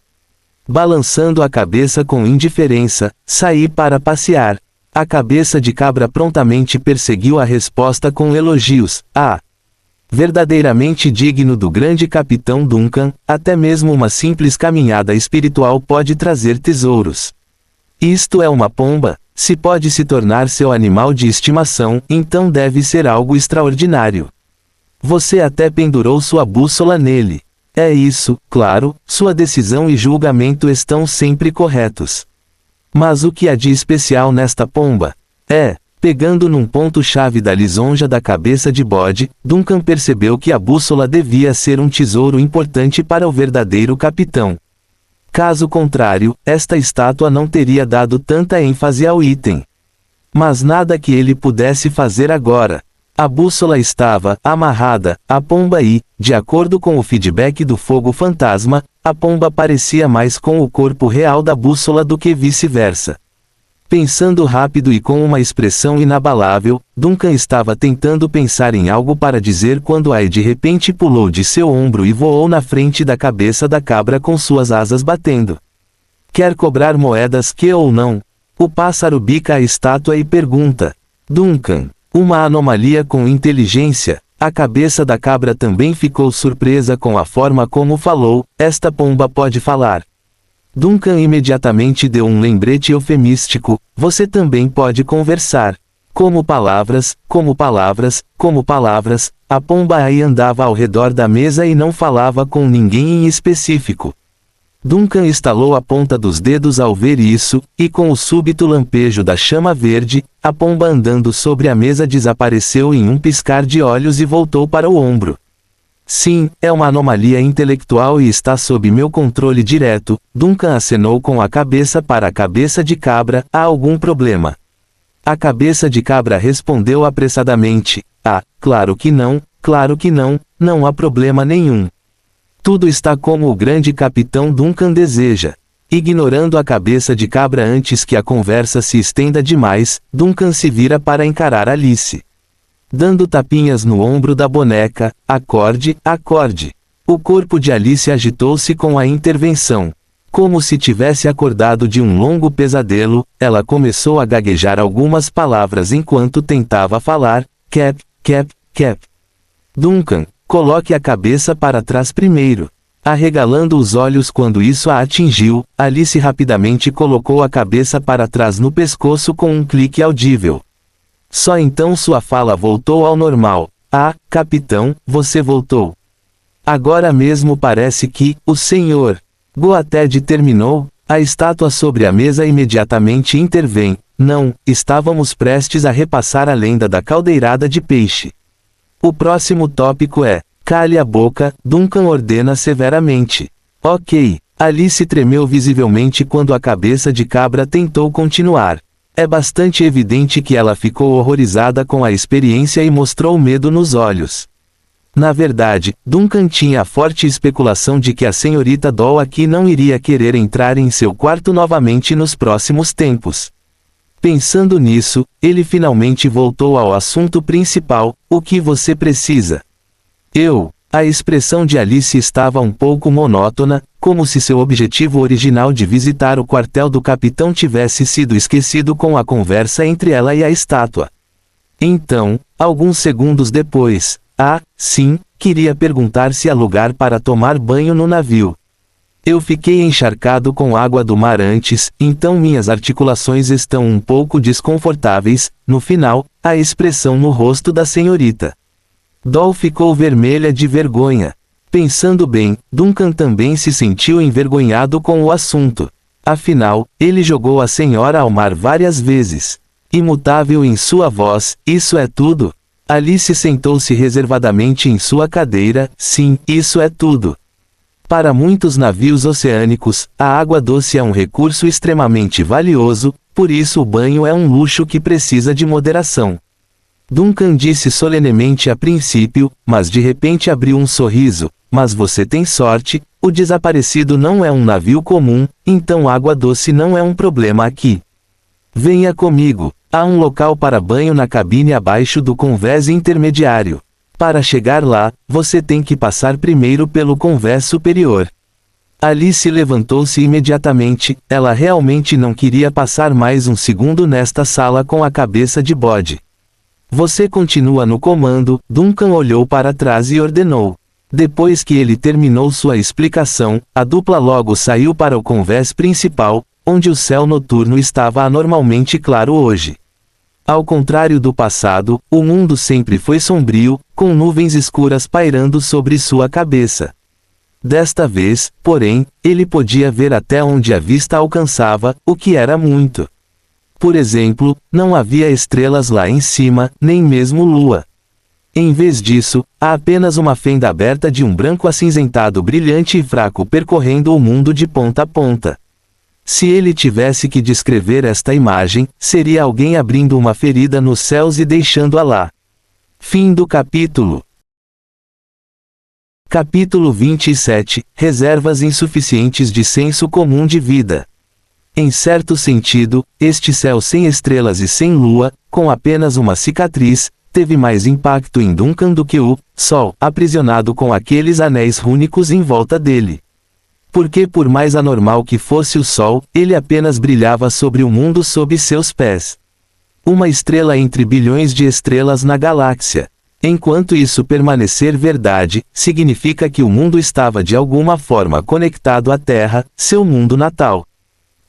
Balançando a cabeça com indiferença, saí para passear. A cabeça de cabra prontamente perseguiu a resposta com elogios. Ah! Verdadeiramente digno do grande capitão Duncan, até mesmo uma simples caminhada espiritual pode trazer tesouros. Isto é uma pomba? Se pode se tornar seu animal de estimação, então deve ser algo extraordinário. Você até pendurou sua bússola nele. É isso, claro, sua decisão e julgamento estão sempre corretos. Mas o que há de especial nesta pomba? Pegando num ponto-chave da lisonja da cabeça de bode, Duncan percebeu que a bússola devia ser um tesouro importante para o verdadeiro capitão. Caso contrário, esta estátua não teria dado tanta ênfase ao item. Mas nada que ele pudesse fazer agora. A bússola estava amarrada à pomba e, de acordo com o feedback do fogo fantasma, a pomba parecia mais com o corpo real da bússola do que vice-versa. Pensando rápido e com uma expressão inabalável, Duncan estava tentando pensar em algo para dizer quando Ai de repente pulou de seu ombro e voou na frente da cabeça da cabra com suas asas batendo. Quer cobrar moedas que ou não? O pássaro bica a estátua e pergunta. Duncan, uma anomalia com inteligência. A cabeça da cabra também ficou surpresa com a forma como falou. Esta pomba pode falar. Duncan imediatamente deu um lembrete eufemístico. Você também pode conversar. Como palavras, como palavras, como palavras. A pomba aí andava ao redor da mesa e não falava com ninguém em específico. Duncan estalou a ponta dos dedos ao ver isso, e com o súbito lampejo da chama verde, a pomba andando sobre a mesa desapareceu em um piscar de olhos e voltou para o ombro. Sim, é uma anomalia intelectual e está sob meu controle direto. Duncan acenou com a cabeça para a cabeça de cabra. Há algum problema? A cabeça de cabra respondeu apressadamente. Ah, claro que não, não há problema nenhum. Tudo está como o grande capitão Duncan deseja. Ignorando a cabeça de cabra antes que a conversa se estenda demais, Duncan se vira para encarar Alice. Dando tapinhas no ombro da boneca, acorde, acorde. O corpo de Alice agitou-se com a intervenção. Como se tivesse acordado de um longo pesadelo, ela começou a gaguejar algumas palavras enquanto tentava falar. Cap, Cap, Cap. Duncan, coloque a cabeça para trás primeiro. Arregalando os olhos quando isso a atingiu, Alice rapidamente colocou a cabeça para trás no pescoço com um clique audível. Só então sua fala voltou ao normal. Ah, capitão, você voltou. Agora mesmo parece que, o senhor Goated terminou. A estátua sobre a mesa imediatamente intervém. Não, estávamos prestes a repassar a lenda da caldeirada de peixe. O próximo tópico é, cale a boca, Duncan ordena severamente. Ok. Alice tremeu visivelmente quando a cabeça de cabra tentou continuar. É bastante evidente que ela ficou horrorizada com a experiência e mostrou medo nos olhos. Na verdade, Duncan tinha a forte especulação de que a senhorita Doll aqui não iria querer entrar em seu quarto novamente nos próximos tempos. Pensando nisso, ele finalmente voltou ao assunto principal: o que você precisa? A expressão de Alice estava um pouco monótona, como se seu objetivo original de visitar o quartel do capitão tivesse sido esquecido com a conversa entre ela e a estátua. Então, alguns segundos depois, sim, queria perguntar se há lugar para tomar banho no navio. Eu fiquei encharcado com água do mar antes, então minhas articulações estão um pouco desconfortáveis. No final, a expressão no rosto da senhorita Doll ficou vermelha de vergonha. Pensando bem, Duncan também se sentiu envergonhado com o assunto. Afinal, ele jogou a senhora ao mar várias vezes. Imutável em sua voz, isso é tudo? Alice sentou-se reservadamente em sua cadeira. Sim, isso é tudo. Para muitos navios oceânicos, a água doce é um recurso extremamente valioso, por isso o banho é um luxo que precisa de moderação. Duncan disse solenemente a princípio, mas de repente abriu um sorriso. Mas você tem sorte, o desaparecido não é um navio comum, então água doce não é um problema aqui. Venha comigo. Há um local para banho na cabine abaixo do convés intermediário. Para chegar lá, você tem que passar primeiro pelo convés superior. Alice levantou-se imediatamente. Ela realmente não queria passar mais um segundo nesta sala com a cabeça de bode. Você continua no comando. Duncan olhou para trás e ordenou. Depois que ele terminou sua explicação, a dupla logo saiu para o convés principal, onde o céu noturno estava anormalmente claro hoje. Ao contrário do passado, o mundo sempre foi sombrio, com nuvens escuras pairando sobre sua cabeça. Desta vez, porém, ele podia ver até onde a vista alcançava, o que era muito. Por exemplo, não havia estrelas lá em cima, nem mesmo lua. Em vez disso, há apenas uma fenda aberta de um branco acinzentado brilhante e fraco percorrendo o mundo de ponta a ponta. Se ele tivesse que descrever esta imagem, seria alguém abrindo uma ferida nos céus e deixando-a lá. Fim do capítulo. Capítulo 27 – Reservas insuficientes de senso comum de vida. Em certo sentido, este céu sem estrelas e sem lua, com apenas uma cicatriz, teve mais impacto em Duncan do que o sol, aprisionado com aqueles anéis rúnicos em volta dele. Porque por mais anormal que fosse o sol, ele apenas brilhava sobre o mundo sob seus pés. Uma estrela entre bilhões de estrelas na galáxia. Enquanto isso permanecer verdade, significa que o mundo estava de alguma forma conectado à Terra, seu mundo natal.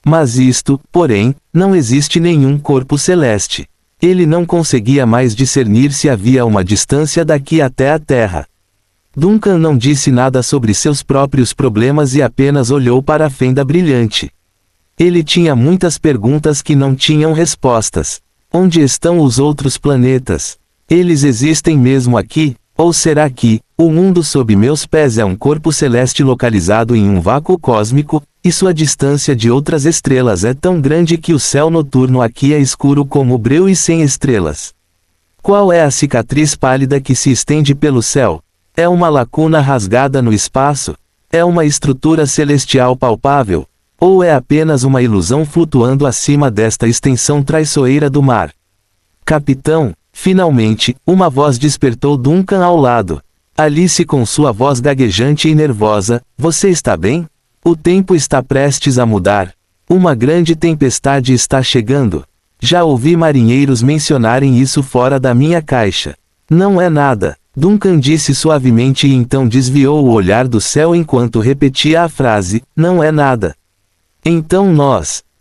Mas isto, porém, não existe nenhum corpo celeste. Ele não conseguia mais discernir se havia uma distância daqui até a Terra. Duncan não disse nada sobre seus próprios problemas e apenas olhou para a fenda brilhante. Ele tinha muitas perguntas que não tinham respostas. Onde estão os outros planetas? Eles existem mesmo aqui? Ou será que, o mundo sob meus pés é um corpo celeste localizado em um vácuo cósmico, e sua distância de outras estrelas é tão grande que o céu noturno aqui é escuro como breu e sem estrelas? Qual é a cicatriz pálida que se estende pelo céu? É uma lacuna rasgada no espaço? É uma estrutura celestial palpável? Ou é apenas uma ilusão flutuando acima desta extensão traiçoeira do mar? Capitão! Finalmente, uma voz despertou Duncan ao lado. Alice com sua voz gaguejante e nervosa. Você está bem? O tempo está prestes a mudar. Uma grande tempestade está chegando. Já ouvi marinheiros mencionarem isso fora da minha caixa. Não é nada, Duncan disse suavemente e então desviou o olhar do céu enquanto repetia a frase, não é nada. Então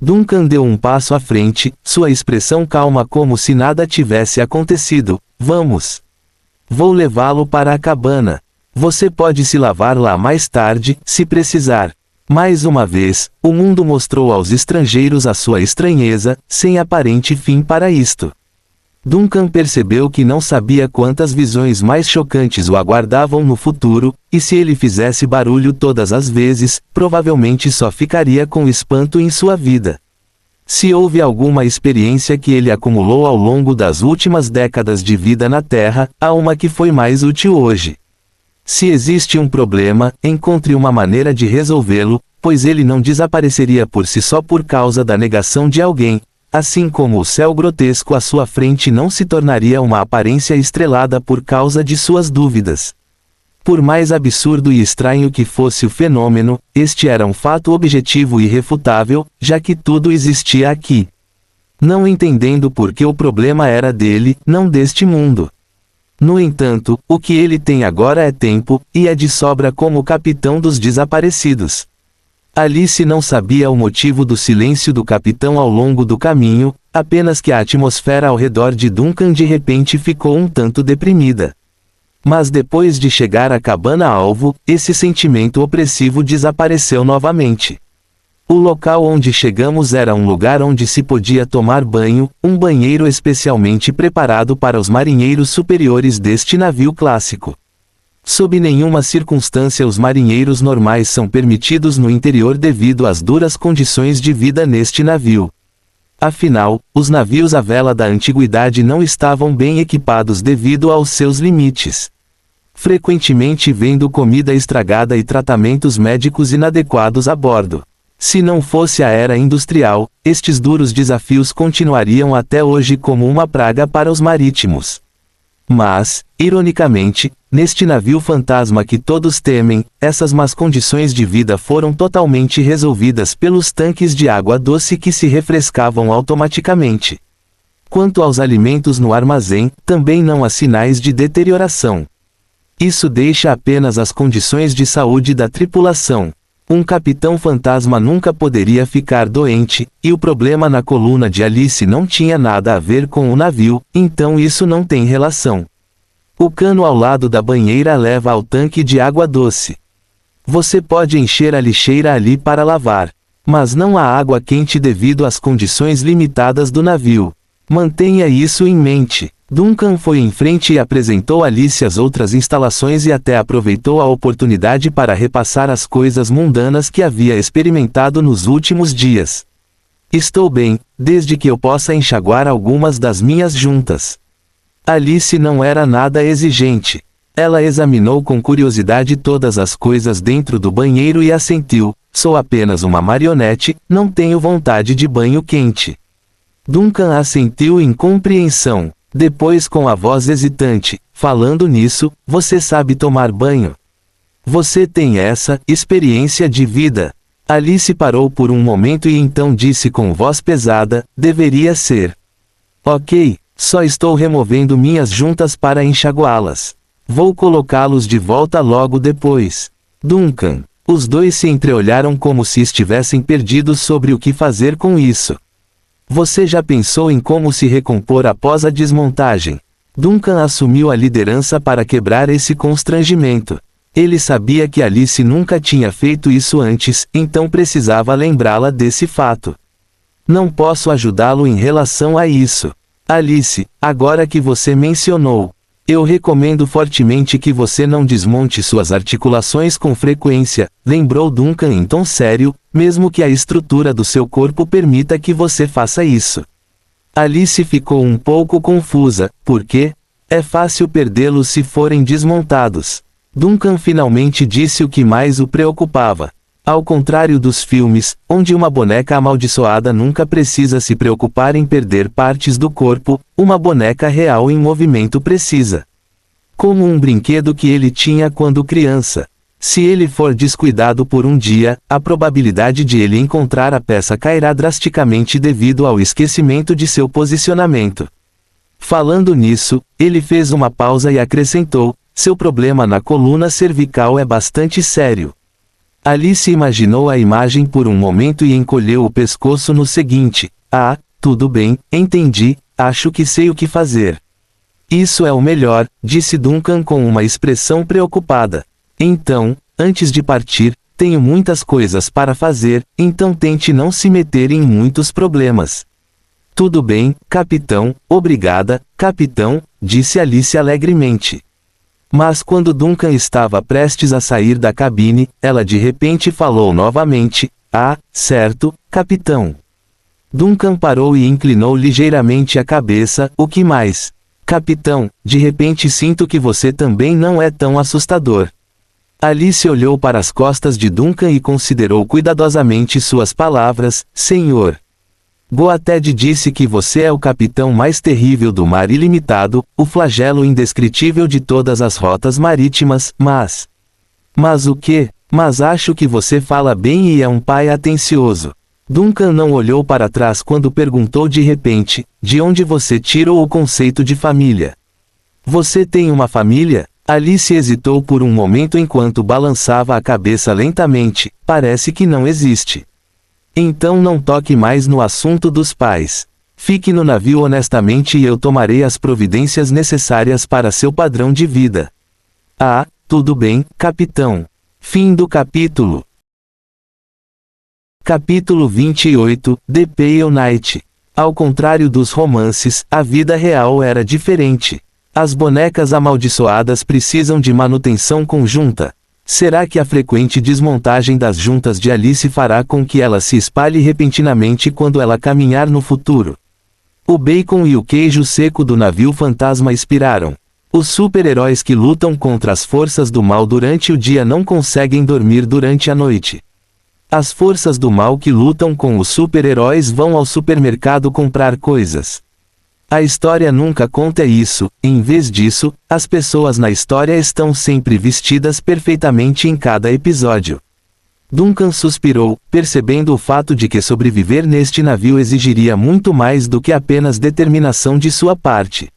Duncan deu um passo à frente, sua expressão calma como se nada tivesse acontecido. Vamos. Vou levá-lo para a cabana. Você pode se lavar lá mais tarde, se precisar. Mais uma vez, o mundo mostrou aos estrangeiros a sua estranheza, sem aparente fim para isto. Duncan percebeu que não sabia quantas visões mais chocantes o aguardavam no futuro, e se ele fizesse barulho todas as vezes, provavelmente só ficaria com espanto em sua vida. Se houve alguma experiência que ele acumulou ao longo das últimas décadas de vida na Terra, há uma que foi mais útil hoje. Se existe um problema, encontre uma maneira de resolvê-lo, pois ele não desapareceria por si só por causa da negação de alguém, assim como o céu grotesco à sua frente não se tornaria uma aparência estrelada por causa de suas dúvidas. Por mais absurdo e estranho que fosse o fenômeno, este era um fato objetivo e irrefutável, já que tudo existia aqui. Não entendendo por que o problema era dele, não deste mundo. No entanto, o que ele tem agora é tempo, e é de sobra como capitão dos desaparecidos. Alice não sabia o motivo do silêncio do capitão ao longo do caminho, apenas que a atmosfera ao redor de Duncan de repente ficou um tanto deprimida. Mas depois de chegar à cabana-alvo, esse sentimento opressivo desapareceu novamente. O local onde chegamos era um lugar onde se podia tomar banho, um banheiro especialmente preparado para os marinheiros superiores deste navio clássico. Sob nenhuma circunstância os marinheiros normais são permitidos no interior devido às duras condições de vida neste navio. Afinal, os navios à vela da antiguidade não estavam bem equipados devido aos seus limites. Frequentemente vendo comida estragada e tratamentos médicos inadequados a bordo. Se não fosse a era industrial, estes duros desafios continuariam até hoje como uma praga para os marítimos. Mas, ironicamente, neste navio fantasma que todos temem, essas más condições de vida foram totalmente resolvidas pelos tanques de água doce que se refrescavam automaticamente. Quanto aos alimentos no armazém, também não há sinais de deterioração. Isso deixa apenas as condições de saúde da tripulação. Um capitão fantasma nunca poderia ficar doente, e o problema na coluna de Alice não tinha nada a ver com o navio, então isso não tem relação. O cano ao lado da banheira leva ao tanque de água doce. Você pode encher a lixeira ali para lavar. Mas não há água quente devido às condições limitadas do navio. Mantenha isso em mente. Duncan foi em frente e apresentou a Alice as outras instalações e até aproveitou a oportunidade para repassar as coisas mundanas que havia experimentado nos últimos dias. Estou bem, desde que eu possa enxaguar algumas das minhas juntas. Alice não era nada exigente. Ela examinou com curiosidade todas as coisas dentro do banheiro e assentiu, sou apenas uma marionete, não tenho vontade de banho quente. Duncan assentiu em compreensão. Depois com a voz hesitante, falando nisso, você sabe tomar banho. Você tem essa experiência de vida. Alice parou por um momento e então disse com voz pesada, deveria ser. Ok, só estou removendo minhas juntas para enxaguá-las. Vou colocá-los de volta logo depois. Duncan. Os dois se entreolharam como se estivessem perdidos sobre o que fazer com isso. Você já pensou em como se recompor após a desmontagem? Duncan assumiu a liderança para quebrar esse constrangimento. Ele sabia que Alice nunca tinha feito isso antes, então precisava lembrá-la desse fato. Não posso ajudá-lo em relação a isso. Alice, agora que você mencionou, eu recomendo fortemente que você não desmonte suas articulações com frequência, lembrou Duncan em tom sério, mesmo que a estrutura do seu corpo permita que você faça isso. Alice ficou um pouco confusa, porque é fácil perdê-los se forem desmontados. Duncan finalmente disse o que mais o preocupava. Ao contrário dos filmes, onde uma boneca amaldiçoada nunca precisa se preocupar em perder partes do corpo, uma boneca real em movimento precisa. Como um brinquedo que ele tinha quando criança. Se ele for descuidado por um dia, a probabilidade de ele encontrar a peça cairá drasticamente devido ao esquecimento de seu posicionamento. Falando nisso, ele fez uma pausa e acrescentou: seu problema na coluna cervical é bastante sério. Alice imaginou a imagem por um momento e encolheu o pescoço no seguinte: ah, tudo bem, entendi, acho que sei o que fazer. Isso é o melhor, disse Duncan com uma expressão preocupada. Então, antes de partir, tenho muitas coisas para fazer, então tente não se meter em muitos problemas. Tudo bem, capitão, obrigada, capitão, disse Alice alegremente. Mas quando Duncan estava prestes a sair da cabine, ela de repente falou novamente: ah, certo, capitão. Duncan parou e inclinou ligeiramente a cabeça. O que mais? Capitão, de repente sinto que você também não é tão assustador. Alice olhou para as costas de Duncan e considerou cuidadosamente suas palavras. Senhor Goated disse que você é o capitão mais terrível do mar ilimitado, o flagelo indescritível de todas as rotas marítimas, mas... Mas o quê? Mas acho que você fala bem e é um pai atencioso. Duncan não olhou para trás quando perguntou de repente: de onde você tirou o conceito de família? Você tem uma família? Alice hesitou por um momento enquanto balançava a cabeça lentamente. Parece que não existe. Então não toque mais no assunto dos pais. Fique no navio honestamente e eu tomarei as providências necessárias para seu padrão de vida. Ah, tudo bem, capitão. Fim do capítulo. Capítulo 28, The Pale Knight. Ao contrário dos romances, a vida real era diferente. As bonecas amaldiçoadas precisam de manutenção conjunta. Será que a frequente desmontagem das juntas de Alice fará com que ela se espalhe repentinamente quando ela caminhar no futuro? O bacon e o queijo seco do navio fantasma expiraram. Os super-heróis que lutam contra as forças do mal durante o dia não conseguem dormir durante a noite. As forças do mal que lutam com os super-heróis vão ao supermercado comprar coisas. A história nunca conta isso, em vez disso, as pessoas na história estão sempre vestidas perfeitamente em cada episódio. Duncan suspirou, percebendo o fato de que sobreviver neste navio exigiria muito mais do que apenas determinação de sua parte.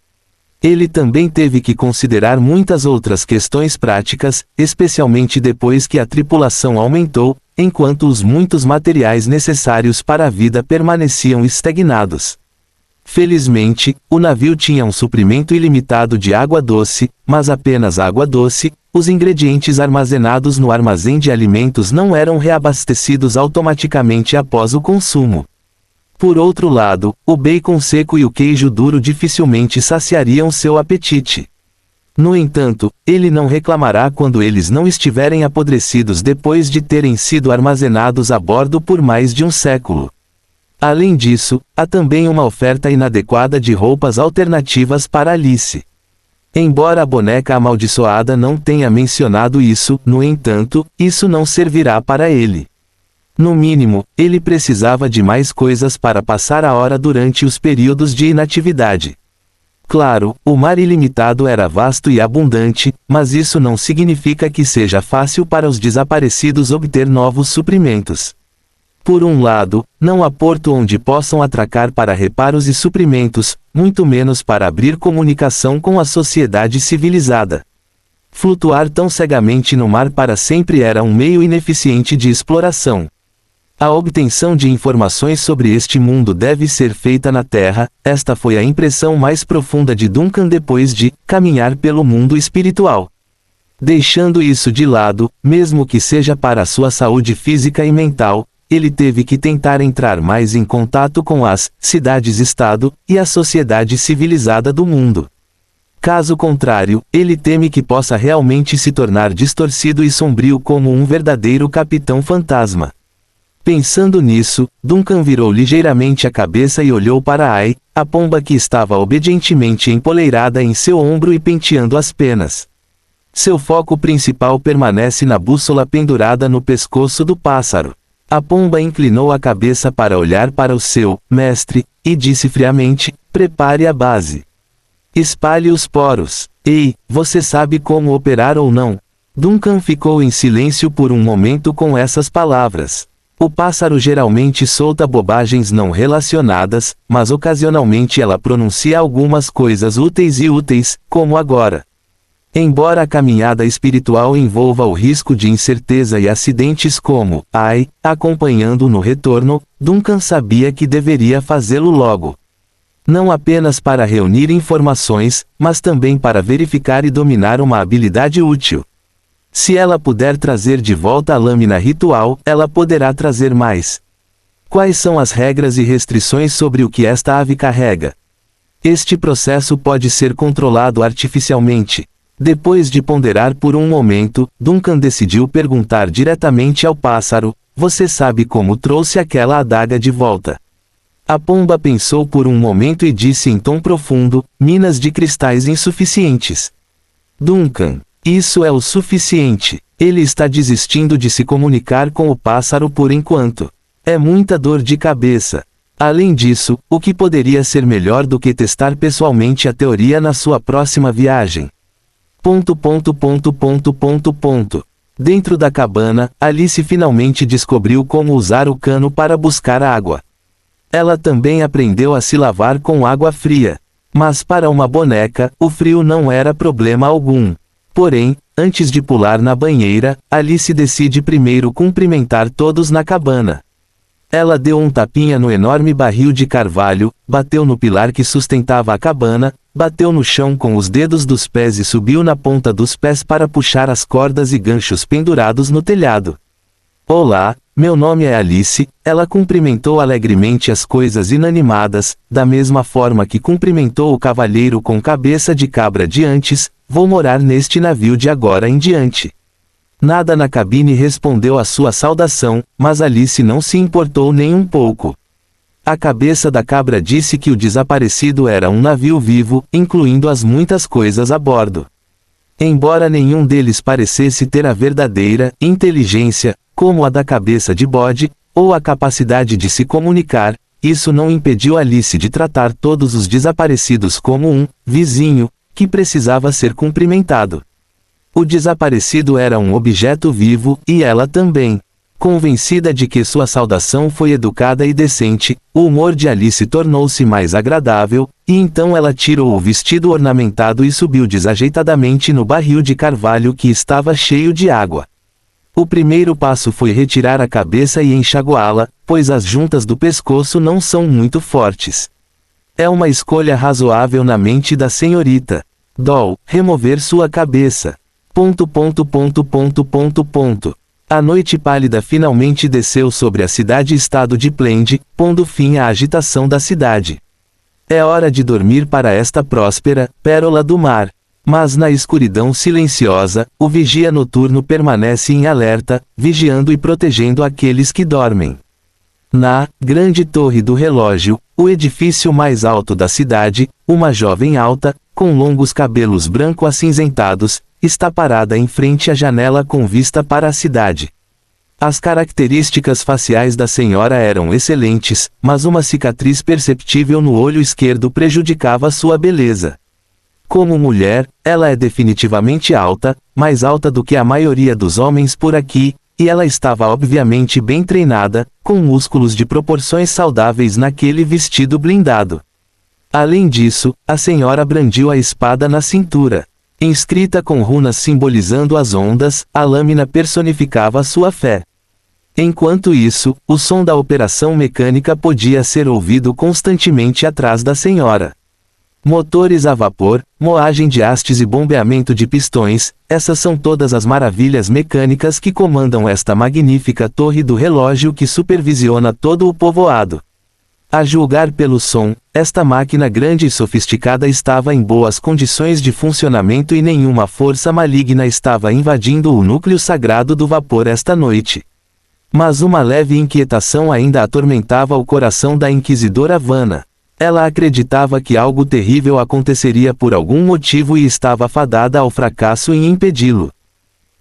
Ele também teve que considerar muitas outras questões práticas, especialmente depois que a tripulação aumentou, enquanto os muitos materiais necessários para a vida permaneciam estagnados. Felizmente, o navio tinha um suprimento ilimitado de água doce, mas apenas água doce. Os ingredientes armazenados no armazém de alimentos não eram reabastecidos automaticamente após o consumo. Por outro lado, o bacon seco e o queijo duro dificilmente saciariam seu apetite. No entanto, ele não reclamará quando eles não estiverem apodrecidos depois de terem sido armazenados a bordo por mais de um século. Além disso, há também uma oferta inadequada de roupas alternativas para Alice. Embora a boneca amaldiçoada não tenha mencionado isso, no entanto, isso não servirá para ele. No mínimo, ele precisava de mais coisas para passar a hora durante os períodos de inatividade. Claro, o mar ilimitado era vasto e abundante, mas isso não significa que seja fácil para os desaparecidos obter novos suprimentos. Por um lado, não há porto onde possam atracar para reparos e suprimentos, muito menos para abrir comunicação com a sociedade civilizada. Flutuar tão cegamente no mar para sempre era um meio ineficiente de exploração. A obtenção de informações sobre este mundo deve ser feita na Terra. Esta foi a impressão mais profunda de Duncan depois de caminhar pelo mundo espiritual. Deixando isso de lado, mesmo que seja para a sua saúde física e mental, ele teve que tentar entrar mais em contato com as cidades-estado e a sociedade civilizada do mundo. Caso contrário, ele teme que possa realmente se tornar distorcido e sombrio como um verdadeiro capitão fantasma. Pensando nisso, Duncan virou ligeiramente a cabeça e olhou para Ai, a pomba que estava obedientemente empoleirada em seu ombro e penteando as penas. Seu foco principal permanece na bússola pendurada no pescoço do pássaro. A pomba inclinou a cabeça para olhar para o seu mestre, e disse friamente: prepare a base. Espalhe os poros. Ei, você sabe como operar ou não? Duncan ficou em silêncio por um momento com essas palavras. O pássaro geralmente solta bobagens não relacionadas, mas ocasionalmente ela pronuncia algumas coisas úteis, como agora. Embora a caminhada espiritual envolva o risco de incerteza e acidentes como, acompanhando no retorno, Duncan sabia que deveria fazê-lo logo. Não apenas para reunir informações, mas também para verificar e dominar uma habilidade útil. Se ela puder trazer de volta a lâmina ritual, ela poderá trazer mais. Quais são as regras e restrições sobre o que esta ave carrega? Este processo pode ser controlado artificialmente. Depois de ponderar por um momento, Duncan decidiu perguntar diretamente ao pássaro: "Você sabe como trouxe aquela adaga de volta?" A pomba pensou por um momento e disse em tom profundo: "Minas de cristais insuficientes." Duncan: "Isso é o suficiente. Ele está desistindo de se comunicar com o pássaro por enquanto. É muita dor de cabeça. Além disso, o que poderia ser melhor do que testar pessoalmente a teoria na sua próxima viagem?" Dentro da cabana, Alice finalmente descobriu como usar o cano para buscar água. Ela também aprendeu a se lavar com água fria. Mas para uma boneca, o frio não era problema algum. Porém, antes de pular na banheira, Alice decide primeiro cumprimentar todos na cabana. Ela deu um tapinha no enorme barril de carvalho, bateu no pilar que sustentava a cabana, bateu no chão com os dedos dos pés e subiu na ponta dos pés para puxar as cordas e ganchos pendurados no telhado. "Olá, meu nome é Alice." Ela cumprimentou alegremente as coisas inanimadas, da mesma forma que cumprimentou o cavalheiro com cabeça de cabra de antes. "Vou morar neste navio de agora em diante." Nada na cabine respondeu à sua saudação, mas Alice não se importou nem um pouco. A cabeça da cabra disse que o desaparecido era um navio vivo, incluindo as muitas coisas a bordo. Embora nenhum deles parecesse ter a verdadeira inteligência, como a da cabeça de bode, ou a capacidade de se comunicar, isso não impediu Alice de tratar todos os desaparecidos como um vizinho, que precisava ser cumprimentado. O desaparecido era um objeto vivo, e ela também. Convencida de que sua saudação foi educada e decente, o humor de Alice tornou-se mais agradável, e então ela tirou o vestido ornamentado e subiu desajeitadamente no barril de carvalho que estava cheio de água. O primeiro passo foi retirar a cabeça e enxaguá-la, pois as juntas do pescoço não são muito fortes. É uma escolha razoável na mente da senhorita Doll, remover sua cabeça. A noite pálida finalmente desceu sobre a cidade-estado de Plende, pondo fim à agitação da cidade. É hora de dormir para esta próspera pérola do mar. Mas na escuridão silenciosa, o vigia noturno permanece em alerta, vigiando e protegendo aqueles que dormem. Na grande torre do relógio, o edifício mais alto da cidade, uma jovem alta, com longos cabelos branco-acinzentados, está parada em frente à janela com vista para a cidade. As características faciais da senhora eram excelentes, mas uma cicatriz perceptível no olho esquerdo prejudicava sua beleza. Como mulher, ela é definitivamente alta, mais alta do que a maioria dos homens por aqui, e ela estava obviamente bem treinada, com músculos de proporções saudáveis naquele vestido blindado. Além disso, a senhora brandiu a espada na cintura. Inscrita com runas simbolizando as ondas, a lâmina personificava sua fé. Enquanto isso, o som da operação mecânica podia ser ouvido constantemente atrás da senhora. Motores a vapor, moagem de hastes e bombeamento de pistões, essas são todas as maravilhas mecânicas que comandam esta magnífica torre do relógio que supervisiona todo o povoado. A julgar pelo som, esta máquina grande e sofisticada estava em boas condições de funcionamento e nenhuma força maligna estava invadindo o núcleo sagrado do vapor esta noite. Mas uma leve inquietação ainda atormentava o coração da inquisidora Vanna. Ela acreditava que algo terrível aconteceria por algum motivo e estava fadada ao fracasso em impedi-lo.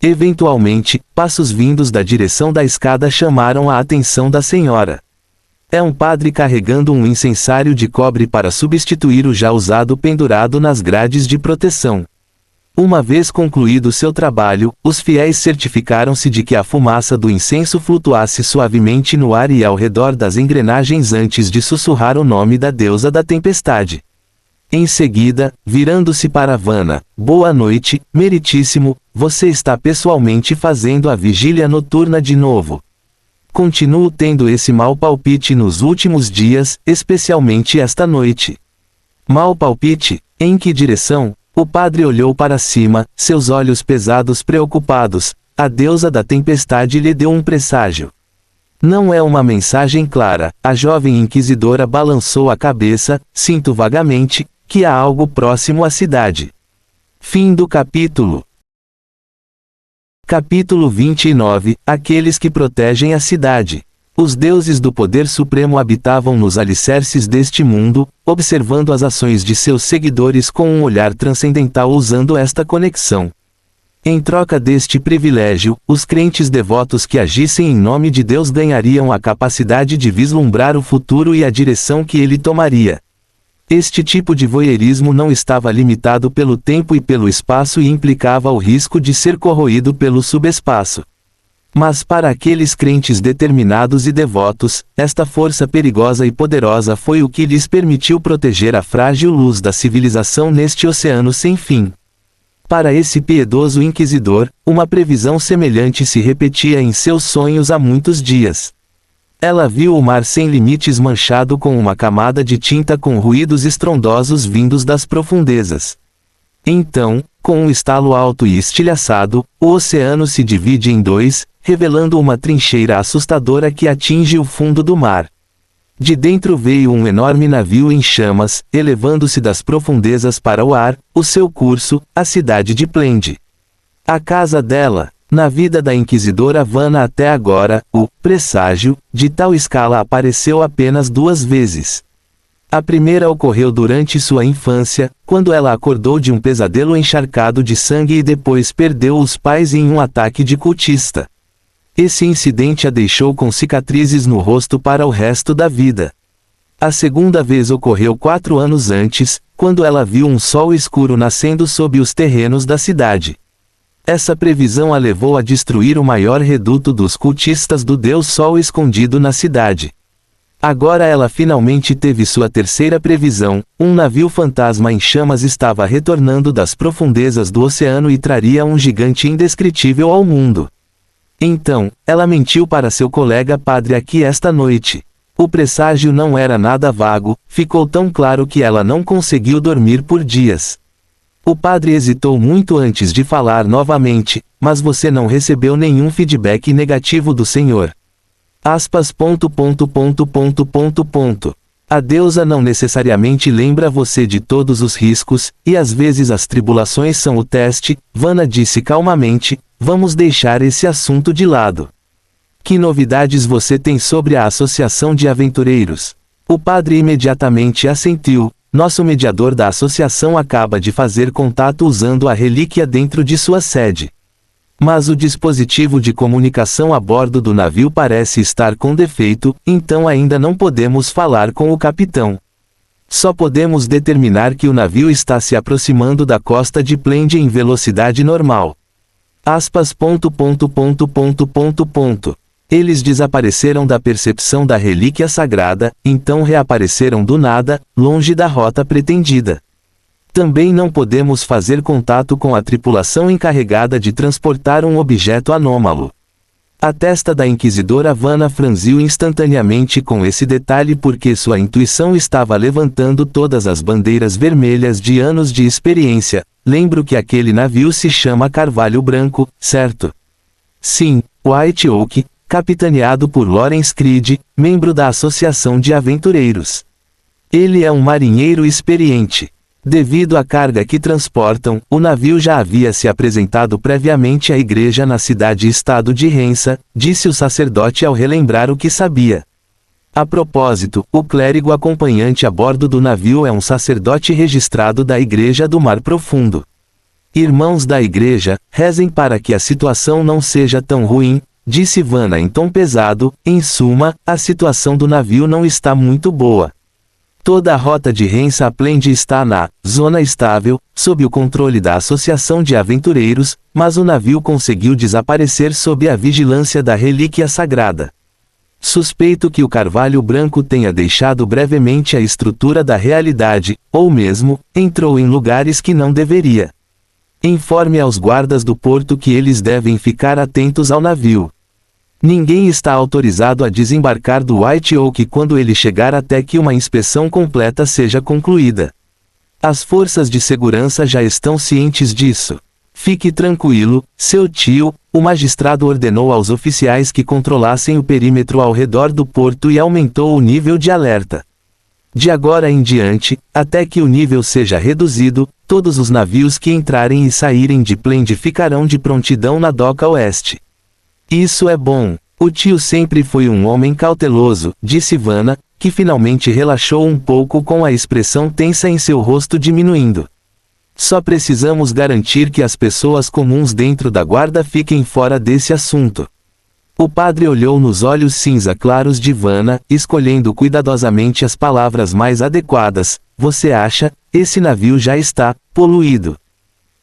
Eventualmente, passos vindos da direção da escada chamaram a atenção da senhora. É um padre carregando um incensário de cobre para substituir o já usado pendurado nas grades de proteção. Uma vez concluído seu trabalho, os fiéis certificaram-se de que a fumaça do incenso flutuasse suavemente no ar e ao redor das engrenagens antes de sussurrar o nome da deusa da tempestade. Em seguida, virando-se para Vanna: "Boa noite, meritíssimo, você está pessoalmente fazendo a vigília noturna de novo. Continuo tendo esse mau palpite nos últimos dias, especialmente esta noite." Mau palpite? Em que direção? O padre olhou para cima, seus olhos pesados preocupados. A deusa da tempestade lhe deu um presságio. Não é uma mensagem clara. A jovem inquisidora balançou a cabeça. Sinto vagamente que há algo próximo à cidade. Fim do capítulo. Capítulo 29. Aqueles que protegem a cidade. Os deuses do poder supremo habitavam nos alicerces deste mundo, observando as ações de seus seguidores com um olhar transcendental usando esta conexão. Em troca deste privilégio, os crentes devotos que agissem em nome de Deus ganhariam a capacidade de vislumbrar o futuro e a direção que ele tomaria. Este tipo de voyeurismo não estava limitado pelo tempo e pelo espaço e implicava o risco de ser corroído pelo subespaço. Mas para aqueles crentes determinados e devotos, esta força perigosa e poderosa foi o que lhes permitiu proteger a frágil luz da civilização neste oceano sem fim. Para esse piedoso inquisidor, uma previsão semelhante se repetia em seus sonhos há muitos dias. Ela viu o mar sem limites manchado com uma camada de tinta com ruídos estrondosos vindos das profundezas. Então, com um estalo alto e estilhaçado, o oceano se divide em dois, revelando uma trincheira assustadora que atinge o fundo do mar. De dentro veio um enorme navio em chamas, elevando-se das profundezas para o ar, o seu curso, a cidade de Plende. A casa dela. Na vida da inquisidora Vanna até agora, o presságio, de tal escala apareceu apenas 2 vezes. A primeira ocorreu durante sua infância, quando ela acordou de um pesadelo encharcado de sangue e depois perdeu os pais em um ataque de cultista. Esse incidente a deixou com cicatrizes no rosto para o resto da vida. A segunda vez ocorreu 4 anos antes, quando ela viu um sol escuro nascendo sob os terrenos da cidade. Essa previsão a levou a destruir o maior reduto dos cultistas do Deus Sol escondido na cidade. Agora ela finalmente teve sua terceira previsão: um navio fantasma em chamas estava retornando das profundezas do oceano e traria um gigante indescritível ao mundo. Então, ela mentiu para seu colega padre aqui esta noite. O presságio não era nada vago, ficou tão claro que ela não conseguiu dormir por dias. O padre hesitou muito antes de falar novamente: "Mas você não recebeu nenhum feedback negativo do Senhor." A deusa não necessariamente lembra você de todos os riscos, e às vezes as tribulações são o teste. Vanna disse calmamente: "Vamos deixar esse assunto de lado. Que novidades você tem sobre a Associação de Aventureiros?" O padre imediatamente assentiu: "Nosso mediador da associação acaba de fazer contato usando a relíquia dentro de sua sede. Mas o dispositivo de comunicação a bordo do navio parece estar com defeito, então ainda não podemos falar com o capitão. Só podemos determinar que o navio está se aproximando da costa de Plende em velocidade normal." Eles desapareceram da percepção da relíquia sagrada, então reapareceram do nada, longe da rota pretendida. Também não podemos fazer contato com a tripulação encarregada de transportar um objeto anômalo. A testa da inquisidora Vanna franziu instantaneamente com esse detalhe porque sua intuição estava levantando todas as bandeiras vermelhas de anos de experiência. "Lembro que aquele navio se chama Carvalho Branco, certo?" "Sim, White Oak, capitaneado por Lawrence Creed, membro da Associação de Aventureiros. Ele é um marinheiro experiente. Devido à carga que transportam, o navio já havia se apresentado previamente à igreja na cidade-estado de Rensa", disse o sacerdote ao relembrar o que sabia. "A propósito, o clérigo acompanhante a bordo do navio é um sacerdote registrado da Igreja do Mar Profundo. Irmãos da igreja, rezem para que a situação não seja tão ruim", disse Vanna em tom pesado. "Em suma, a situação do navio não está muito boa." Toda a rota de Rensa Aplende está na zona estável, sob o controle da Associação de Aventureiros, mas o navio conseguiu desaparecer sob a vigilância da relíquia sagrada. Suspeito que o Carvalho Branco tenha deixado brevemente a estrutura da realidade, ou mesmo, entrou em lugares que não deveria. Informe aos guardas do porto que eles devem ficar atentos ao navio. Ninguém está autorizado a desembarcar do White Oak quando ele chegar até que uma inspeção completa seja concluída. As forças de segurança já estão cientes disso. Fique tranquilo, seu tio, o magistrado ordenou aos oficiais que controlassem o perímetro ao redor do porto e aumentou o nível de alerta. De agora em diante, até que o nível seja reduzido, todos os navios que entrarem e saírem de Plende ficarão de prontidão na doca oeste. Isso é bom. O tio sempre foi um homem cauteloso, disse Vanna, que finalmente relaxou um pouco com a expressão tensa em seu rosto diminuindo. Só precisamos garantir que as pessoas comuns dentro da guarda fiquem fora desse assunto. O padre olhou nos olhos cinza claros de Vanna, escolhendo cuidadosamente as palavras mais adequadas. Você acha, esse navio já está poluído.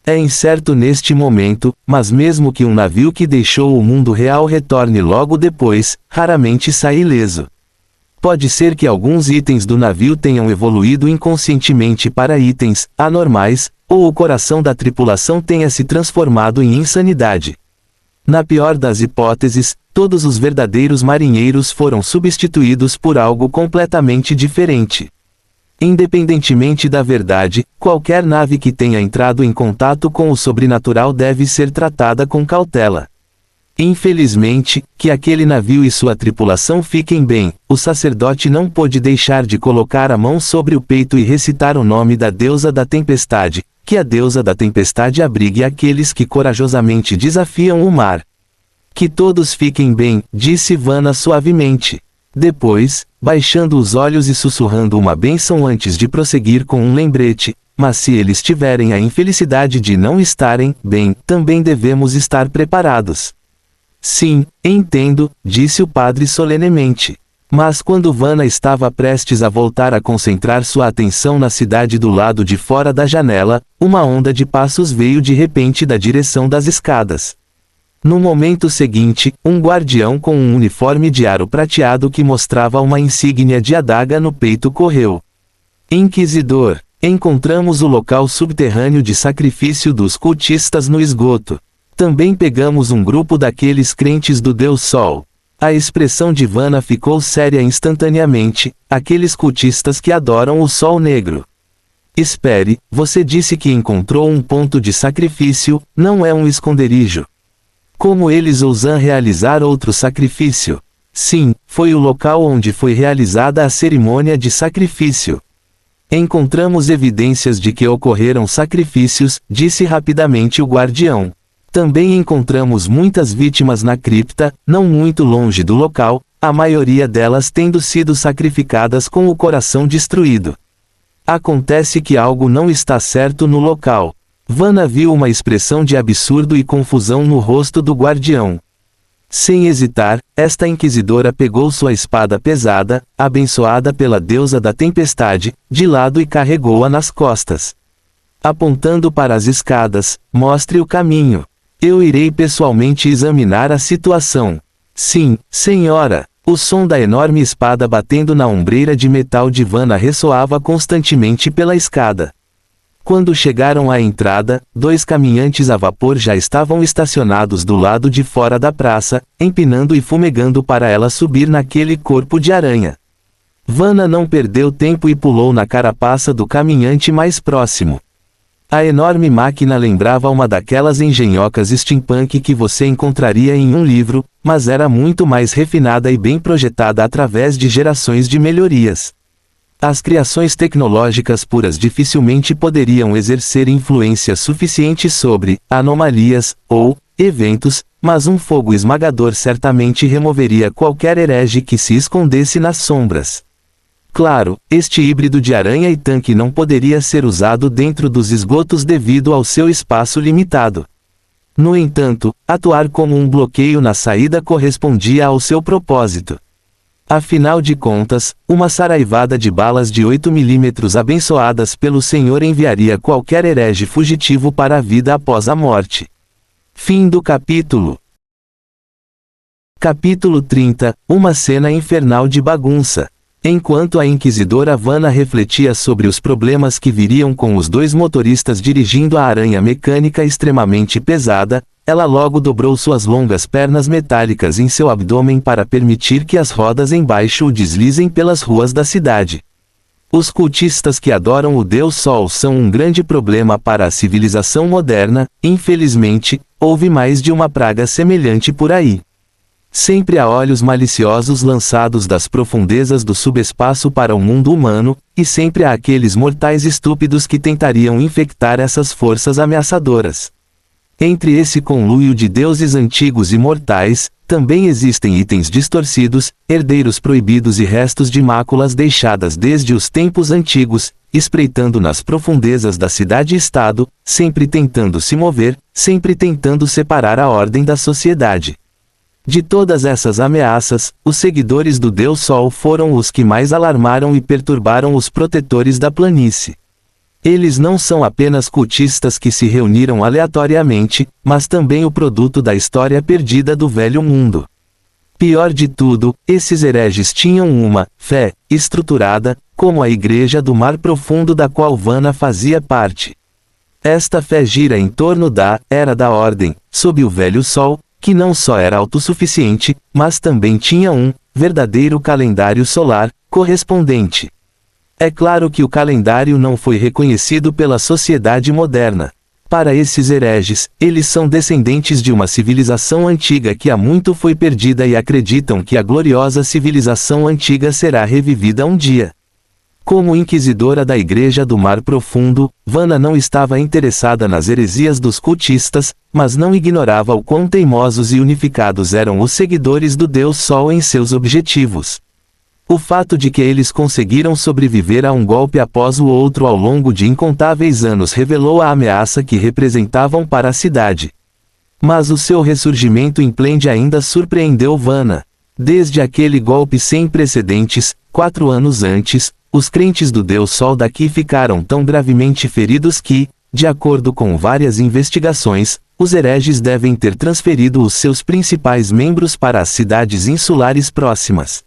É incerto neste momento, mas mesmo que um navio que deixou o mundo real retorne logo depois, raramente sai ileso. Pode ser que alguns itens do navio tenham evoluído inconscientemente para itens anormais, ou o coração da tripulação tenha se transformado em insanidade. Na pior das hipóteses, todos os verdadeiros marinheiros foram substituídos por algo completamente diferente. Independentemente da verdade, qualquer nave que tenha entrado em contato com o sobrenatural deve ser tratada com cautela. Infelizmente, que aquele navio e sua tripulação fiquem bem, o sacerdote não pôde deixar de colocar a mão sobre o peito e recitar o nome da deusa da tempestade, que a deusa da tempestade abrigue aqueles que corajosamente desafiam o mar. Que todos fiquem bem, disse Vanna suavemente. Depois, baixando os olhos e sussurrando uma bênção antes de prosseguir com um lembrete, mas se eles tiverem a infelicidade de não estarem bem, também devemos estar preparados. Sim, entendo, disse o padre solenemente. Mas quando Vanna estava prestes a voltar a concentrar sua atenção na cidade do lado de fora da janela, uma onda de passos veio de repente da direção das escadas. No momento seguinte, um guardião com um uniforme de aro prateado que mostrava uma insígnia de adaga no peito correu. Inquisidor, encontramos o local subterrâneo de sacrifício dos cultistas no esgoto. Também pegamos um grupo daqueles crentes do Deus Sol. A expressão de Vanna ficou séria instantaneamente, aqueles cultistas que adoram o Sol Negro. Espere, você disse que encontrou um ponto de sacrifício, não é um esconderijo. Como eles ousam realizar outro sacrifício? Sim, foi o local onde foi realizada a cerimônia de sacrifício. Encontramos evidências de que ocorreram sacrifícios, disse rapidamente o guardião. Também encontramos muitas vítimas na cripta, não muito longe do local, a maioria delas tendo sido sacrificadas com o coração destruído. Acontece que algo não está certo no local. Vanna viu uma expressão de absurdo e confusão no rosto do guardião. Sem hesitar, esta inquisidora pegou sua espada pesada, abençoada pela deusa da tempestade, de lado e carregou-a nas costas. Apontando para as escadas, mostre o caminho. Eu irei pessoalmente examinar a situação. Sim, senhora. O som da enorme espada batendo na ombreira de metal de Vanna ressoava constantemente pela escada. Quando chegaram à entrada, 2 caminhantes a vapor já estavam estacionados do lado de fora da praça, empinando e fumegando para ela subir naquele corpo de aranha. Vanna não perdeu tempo e pulou na carapaça do caminhante mais próximo. A enorme máquina lembrava uma daquelas engenhocas steampunk que você encontraria em um livro, mas era muito mais refinada e bem projetada através de gerações de melhorias. As criações tecnológicas puras dificilmente poderiam exercer influência suficiente sobre anomalias ou eventos, mas um fogo esmagador certamente removeria qualquer herege que se escondesse nas sombras. Claro, este híbrido de aranha e tanque não poderia ser usado dentro dos esgotos devido ao seu espaço limitado. No entanto, atuar como um bloqueio na saída correspondia ao seu propósito. Afinal de contas, uma saraivada de balas de 8 milímetros abençoadas pelo Senhor enviaria qualquer herege fugitivo para a vida após a morte. Fim do capítulo. Capítulo 30 – Uma cena infernal de bagunça. Enquanto a inquisidora Vanna refletia sobre os problemas que viriam com os dois motoristas dirigindo a aranha mecânica extremamente pesada, ela logo dobrou suas longas pernas metálicas em seu abdômen para permitir que as rodas embaixo o deslizem pelas ruas da cidade. Os cultistas que adoram o Deus Sol são um grande problema para a civilização moderna. Infelizmente, houve mais de uma praga semelhante por aí. Sempre há olhos maliciosos lançados das profundezas do subespaço para o mundo humano, e sempre há aqueles mortais estúpidos que tentariam infectar essas forças ameaçadoras. Entre esse conluio de deuses antigos e mortais, também existem itens distorcidos, herdeiros proibidos e restos de máculas deixadas desde os tempos antigos, espreitando nas profundezas da cidade-estado, sempre tentando se mover, sempre tentando separar a ordem da sociedade. De todas essas ameaças, os seguidores do Deus Sol foram os que mais alarmaram e perturbaram os protetores da planície. Eles não são apenas cultistas que se reuniram aleatoriamente, mas também o produto da história perdida do Velho Mundo. Pior de tudo, esses hereges tinham uma fé estruturada, como a Igreja do Mar Profundo da qual Vanna fazia parte. Esta fé gira em torno da Era da Ordem, sob o Velho Sol, que não só era autossuficiente, mas também tinha um verdadeiro calendário solar correspondente. É claro que o calendário não foi reconhecido pela sociedade moderna. Para esses hereges, eles são descendentes de uma civilização antiga que há muito foi perdida e acreditam que a gloriosa civilização antiga será revivida um dia. Como inquisidora da Igreja do Mar Profundo, Vanna não estava interessada nas heresias dos cultistas, mas não ignorava o quão teimosos e unificados eram os seguidores do Deus Sol em seus objetivos. O fato de que eles conseguiram sobreviver a um golpe após o outro ao longo de incontáveis anos revelou a ameaça que representavam para a cidade. Mas o seu ressurgimento implende ainda surpreendeu Vanna. Desde aquele golpe sem precedentes, 4 anos antes, os crentes do Deus Sol daqui ficaram tão gravemente feridos que, de acordo com várias investigações, os hereges devem ter transferido os seus principais membros para as cidades insulares próximas.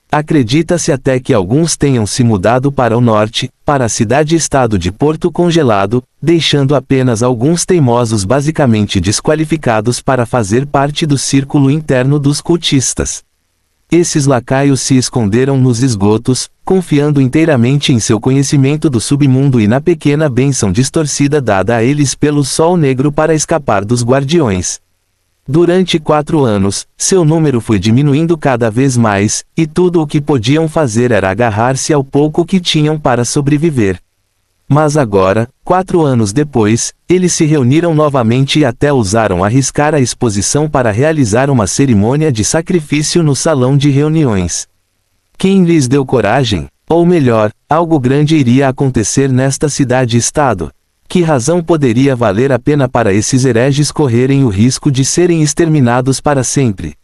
Acredita-se até que alguns tenham se mudado para o norte, para a cidade-estado de Porto Congelado, deixando apenas alguns teimosos basicamente desqualificados para fazer parte do círculo interno dos cultistas. Esses lacaios se esconderam nos esgotos, confiando inteiramente em seu conhecimento do submundo e na pequena bênção distorcida dada a eles pelo Sol Negro para escapar dos guardiões. Durante 4 anos, seu número foi diminuindo cada vez mais, e tudo o que podiam fazer era agarrar-se ao pouco que tinham para sobreviver. Mas agora, 4 anos depois, eles se reuniram novamente e até ousaram arriscar a exposição para realizar uma cerimônia de sacrifício no salão de reuniões. Quem lhes deu coragem? Ou melhor, algo grande iria acontecer nesta cidade-estado. Que razão poderia valer a pena para esses hereges correrem o risco de serem exterminados para sempre?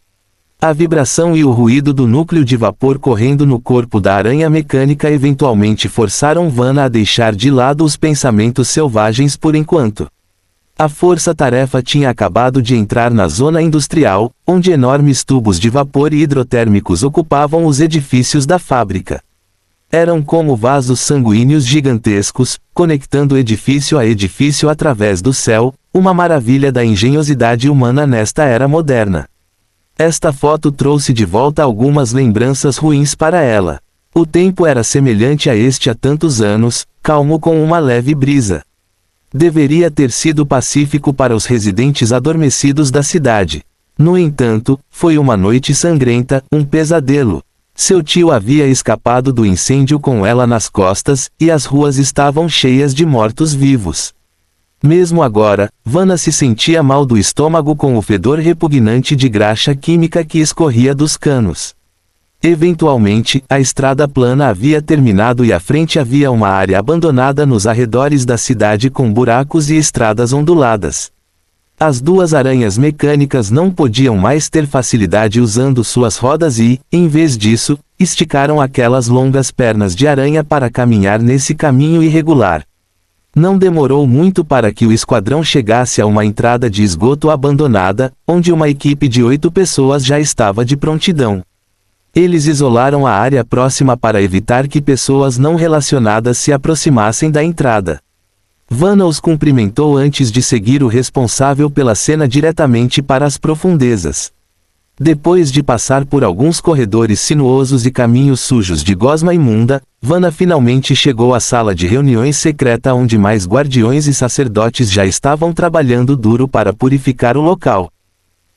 A vibração e o ruído do núcleo de vapor correndo no corpo da aranha mecânica eventualmente forçaram Vanna a deixar de lado os pensamentos selvagens por enquanto. A força-tarefa tinha acabado de entrar na zona industrial, onde enormes tubos de vapor e hidrotérmicos ocupavam os edifícios da fábrica. Eram como vasos sanguíneos gigantescos, conectando edifício a edifício através do céu, uma maravilha da engenhosidade humana nesta era moderna. Esta foto trouxe de volta algumas lembranças ruins para ela. O tempo era semelhante a este há tantos anos, calmo com uma leve brisa. Deveria ter sido pacífico para os residentes adormecidos da cidade. No entanto, foi uma noite sangrenta, um pesadelo. Seu tio havia escapado do incêndio com ela nas costas, e as ruas estavam cheias de mortos-vivos. Mesmo agora, Vanna se sentia mal do estômago com o fedor repugnante de graxa química que escorria dos canos. Eventualmente, a estrada plana havia terminado e à frente havia uma área abandonada nos arredores da cidade com buracos e estradas onduladas. As duas aranhas mecânicas não podiam mais ter facilidade usando suas rodas e, em vez disso, esticaram aquelas longas pernas de aranha para caminhar nesse caminho irregular. Não demorou muito para que o esquadrão chegasse a uma entrada de esgoto abandonada, onde uma equipe de 8 pessoas já estava de prontidão. Eles isolaram a área próxima para evitar que pessoas não relacionadas se aproximassem da entrada. Vanna os cumprimentou antes de seguir o responsável pela cena diretamente para as profundezas. Depois de passar por alguns corredores sinuosos e caminhos sujos de gosma imunda, Vanna finalmente chegou à sala de reuniões secreta onde mais guardiões e sacerdotes já estavam trabalhando duro para purificar o local.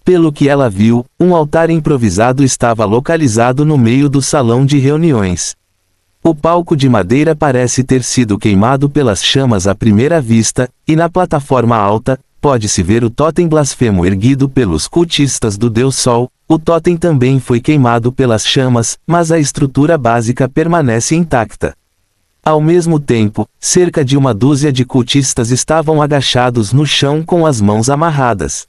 Pelo que ela viu, um altar improvisado estava localizado no meio do salão de reuniões. O palco de madeira parece ter sido queimado pelas chamas à primeira vista, e na plataforma alta, pode-se ver o totem blasfemo erguido pelos cultistas do Deus Sol. O totem também foi queimado pelas chamas, mas a estrutura básica permanece intacta. Ao mesmo tempo, cerca de uma dúzia de cultistas estavam agachados no chão com as mãos amarradas.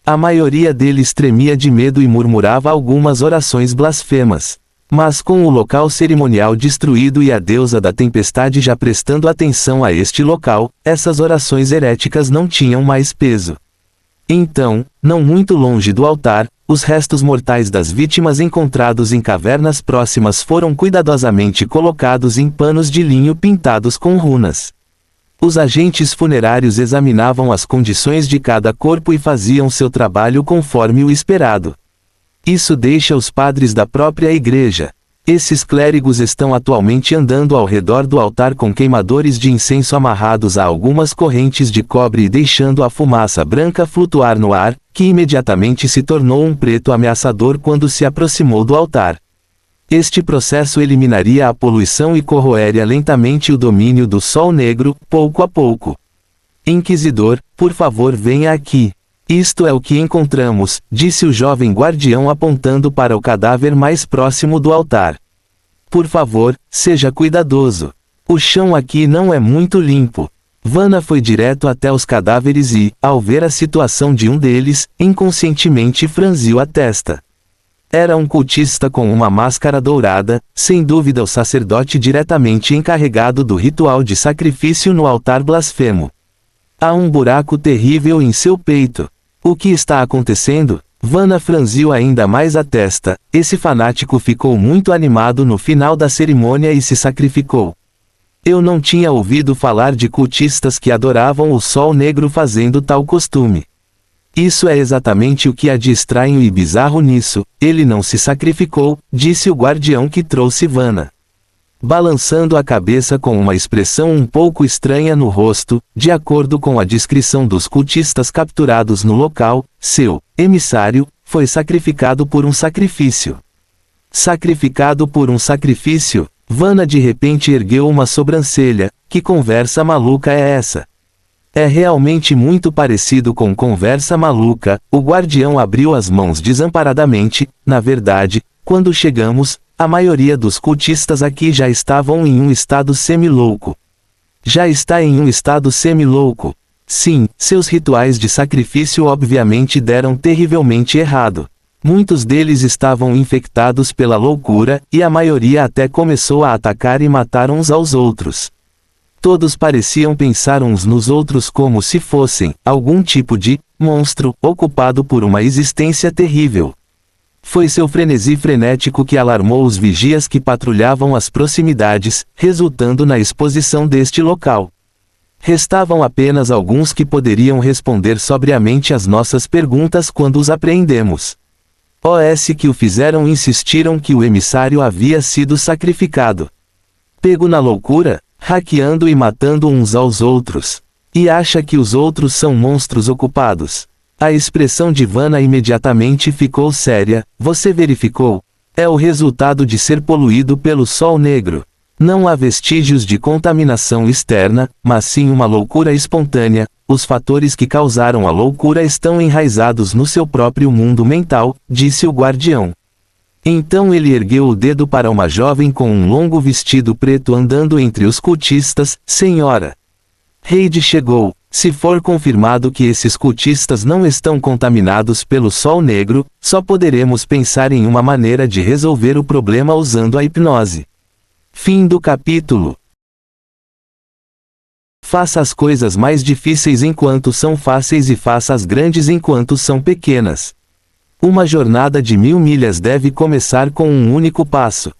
A maioria deles tremia de medo e murmurava algumas orações blasfemas. Mas com o local cerimonial destruído e a deusa da tempestade já prestando atenção a este local, essas orações heréticas não tinham mais peso. Então, não muito longe do altar, os restos mortais das vítimas encontrados em cavernas próximas foram cuidadosamente colocados em panos de linho pintados com runas. Os agentes funerários examinavam as condições de cada corpo e faziam seu trabalho conforme o esperado. Isso deixa os padres da própria igreja. Esses clérigos estão atualmente andando ao redor do altar com queimadores de incenso amarrados a algumas correntes de cobre e deixando a fumaça branca flutuar no ar, que imediatamente se tornou um preto ameaçador quando se aproximou do altar. Este processo eliminaria a poluição e corroeria lentamente o domínio do Sol Negro, pouco a pouco. Inquisidor, por favor, venha aqui. Isto é o que encontramos, disse o jovem guardião apontando para o cadáver mais próximo do altar. Por favor, seja cuidadoso. O chão aqui não é muito limpo. Vanna foi direto até os cadáveres e, ao ver a situação de um deles, inconscientemente franziu a testa. Era um cultista com uma máscara dourada, sem dúvida o sacerdote diretamente encarregado do ritual de sacrifício no altar blasfemo. Há um buraco terrível em seu peito. O que está acontecendo? Vanna franziu ainda mais a testa. Esse fanático ficou muito animado no final da cerimônia e se sacrificou. Eu não tinha ouvido falar de cultistas que adoravam o Sol Negro fazendo tal costume. Isso é exatamente o que há de estranho e bizarro nisso. Ele não se sacrificou, disse o guardião que trouxe Vanna. Balançando a cabeça com uma expressão um pouco estranha no rosto, de acordo com a descrição dos cultistas capturados no local, seu emissário foi sacrificado por um sacrifício. Sacrificado por um sacrifício? Vanna de repente ergueu uma sobrancelha. Que conversa maluca é essa? É realmente muito parecido com conversa maluca. O guardião abriu as mãos desamparadamente. Na verdade, quando chegamos, a maioria dos cultistas aqui já estavam em um estado semi-louco. Já está em um estado semi-louco. Sim, seus rituais de sacrifício obviamente deram terrivelmente errado. Muitos deles estavam infectados pela loucura, e a maioria até começou a atacar e matar uns aos outros. Todos pareciam pensar uns nos outros como se fossem algum tipo de monstro ocupado por uma existência terrível. Foi seu frenesi frenético que alarmou os vigias que patrulhavam as proximidades, resultando na exposição deste local. Restavam apenas alguns que poderiam responder sobriamente às nossas perguntas quando os apreendemos. Os que o fizeram insistiram que o emissário havia sido sacrificado. Pego na loucura, hackeando e matando uns aos outros. E acha que os outros são monstros ocupados. A expressão de Vanna imediatamente ficou séria. Você verificou? É o resultado de ser poluído pelo Sol Negro. Não há vestígios de contaminação externa, mas sim uma loucura espontânea. Os fatores que causaram a loucura estão enraizados no seu próprio mundo mental, disse o guardião. Então ele ergueu o dedo para uma jovem com um longo vestido preto andando entre os cultistas. Senhora! Reid chegou. Se for confirmado que esses cultistas não estão contaminados pelo sol negro, só poderemos pensar em uma maneira de resolver o problema usando a hipnose. Fim do capítulo. Faça as coisas mais difíceis enquanto são fáceis e faça as grandes enquanto são pequenas. Uma jornada de 1000 milhas deve começar com um único passo.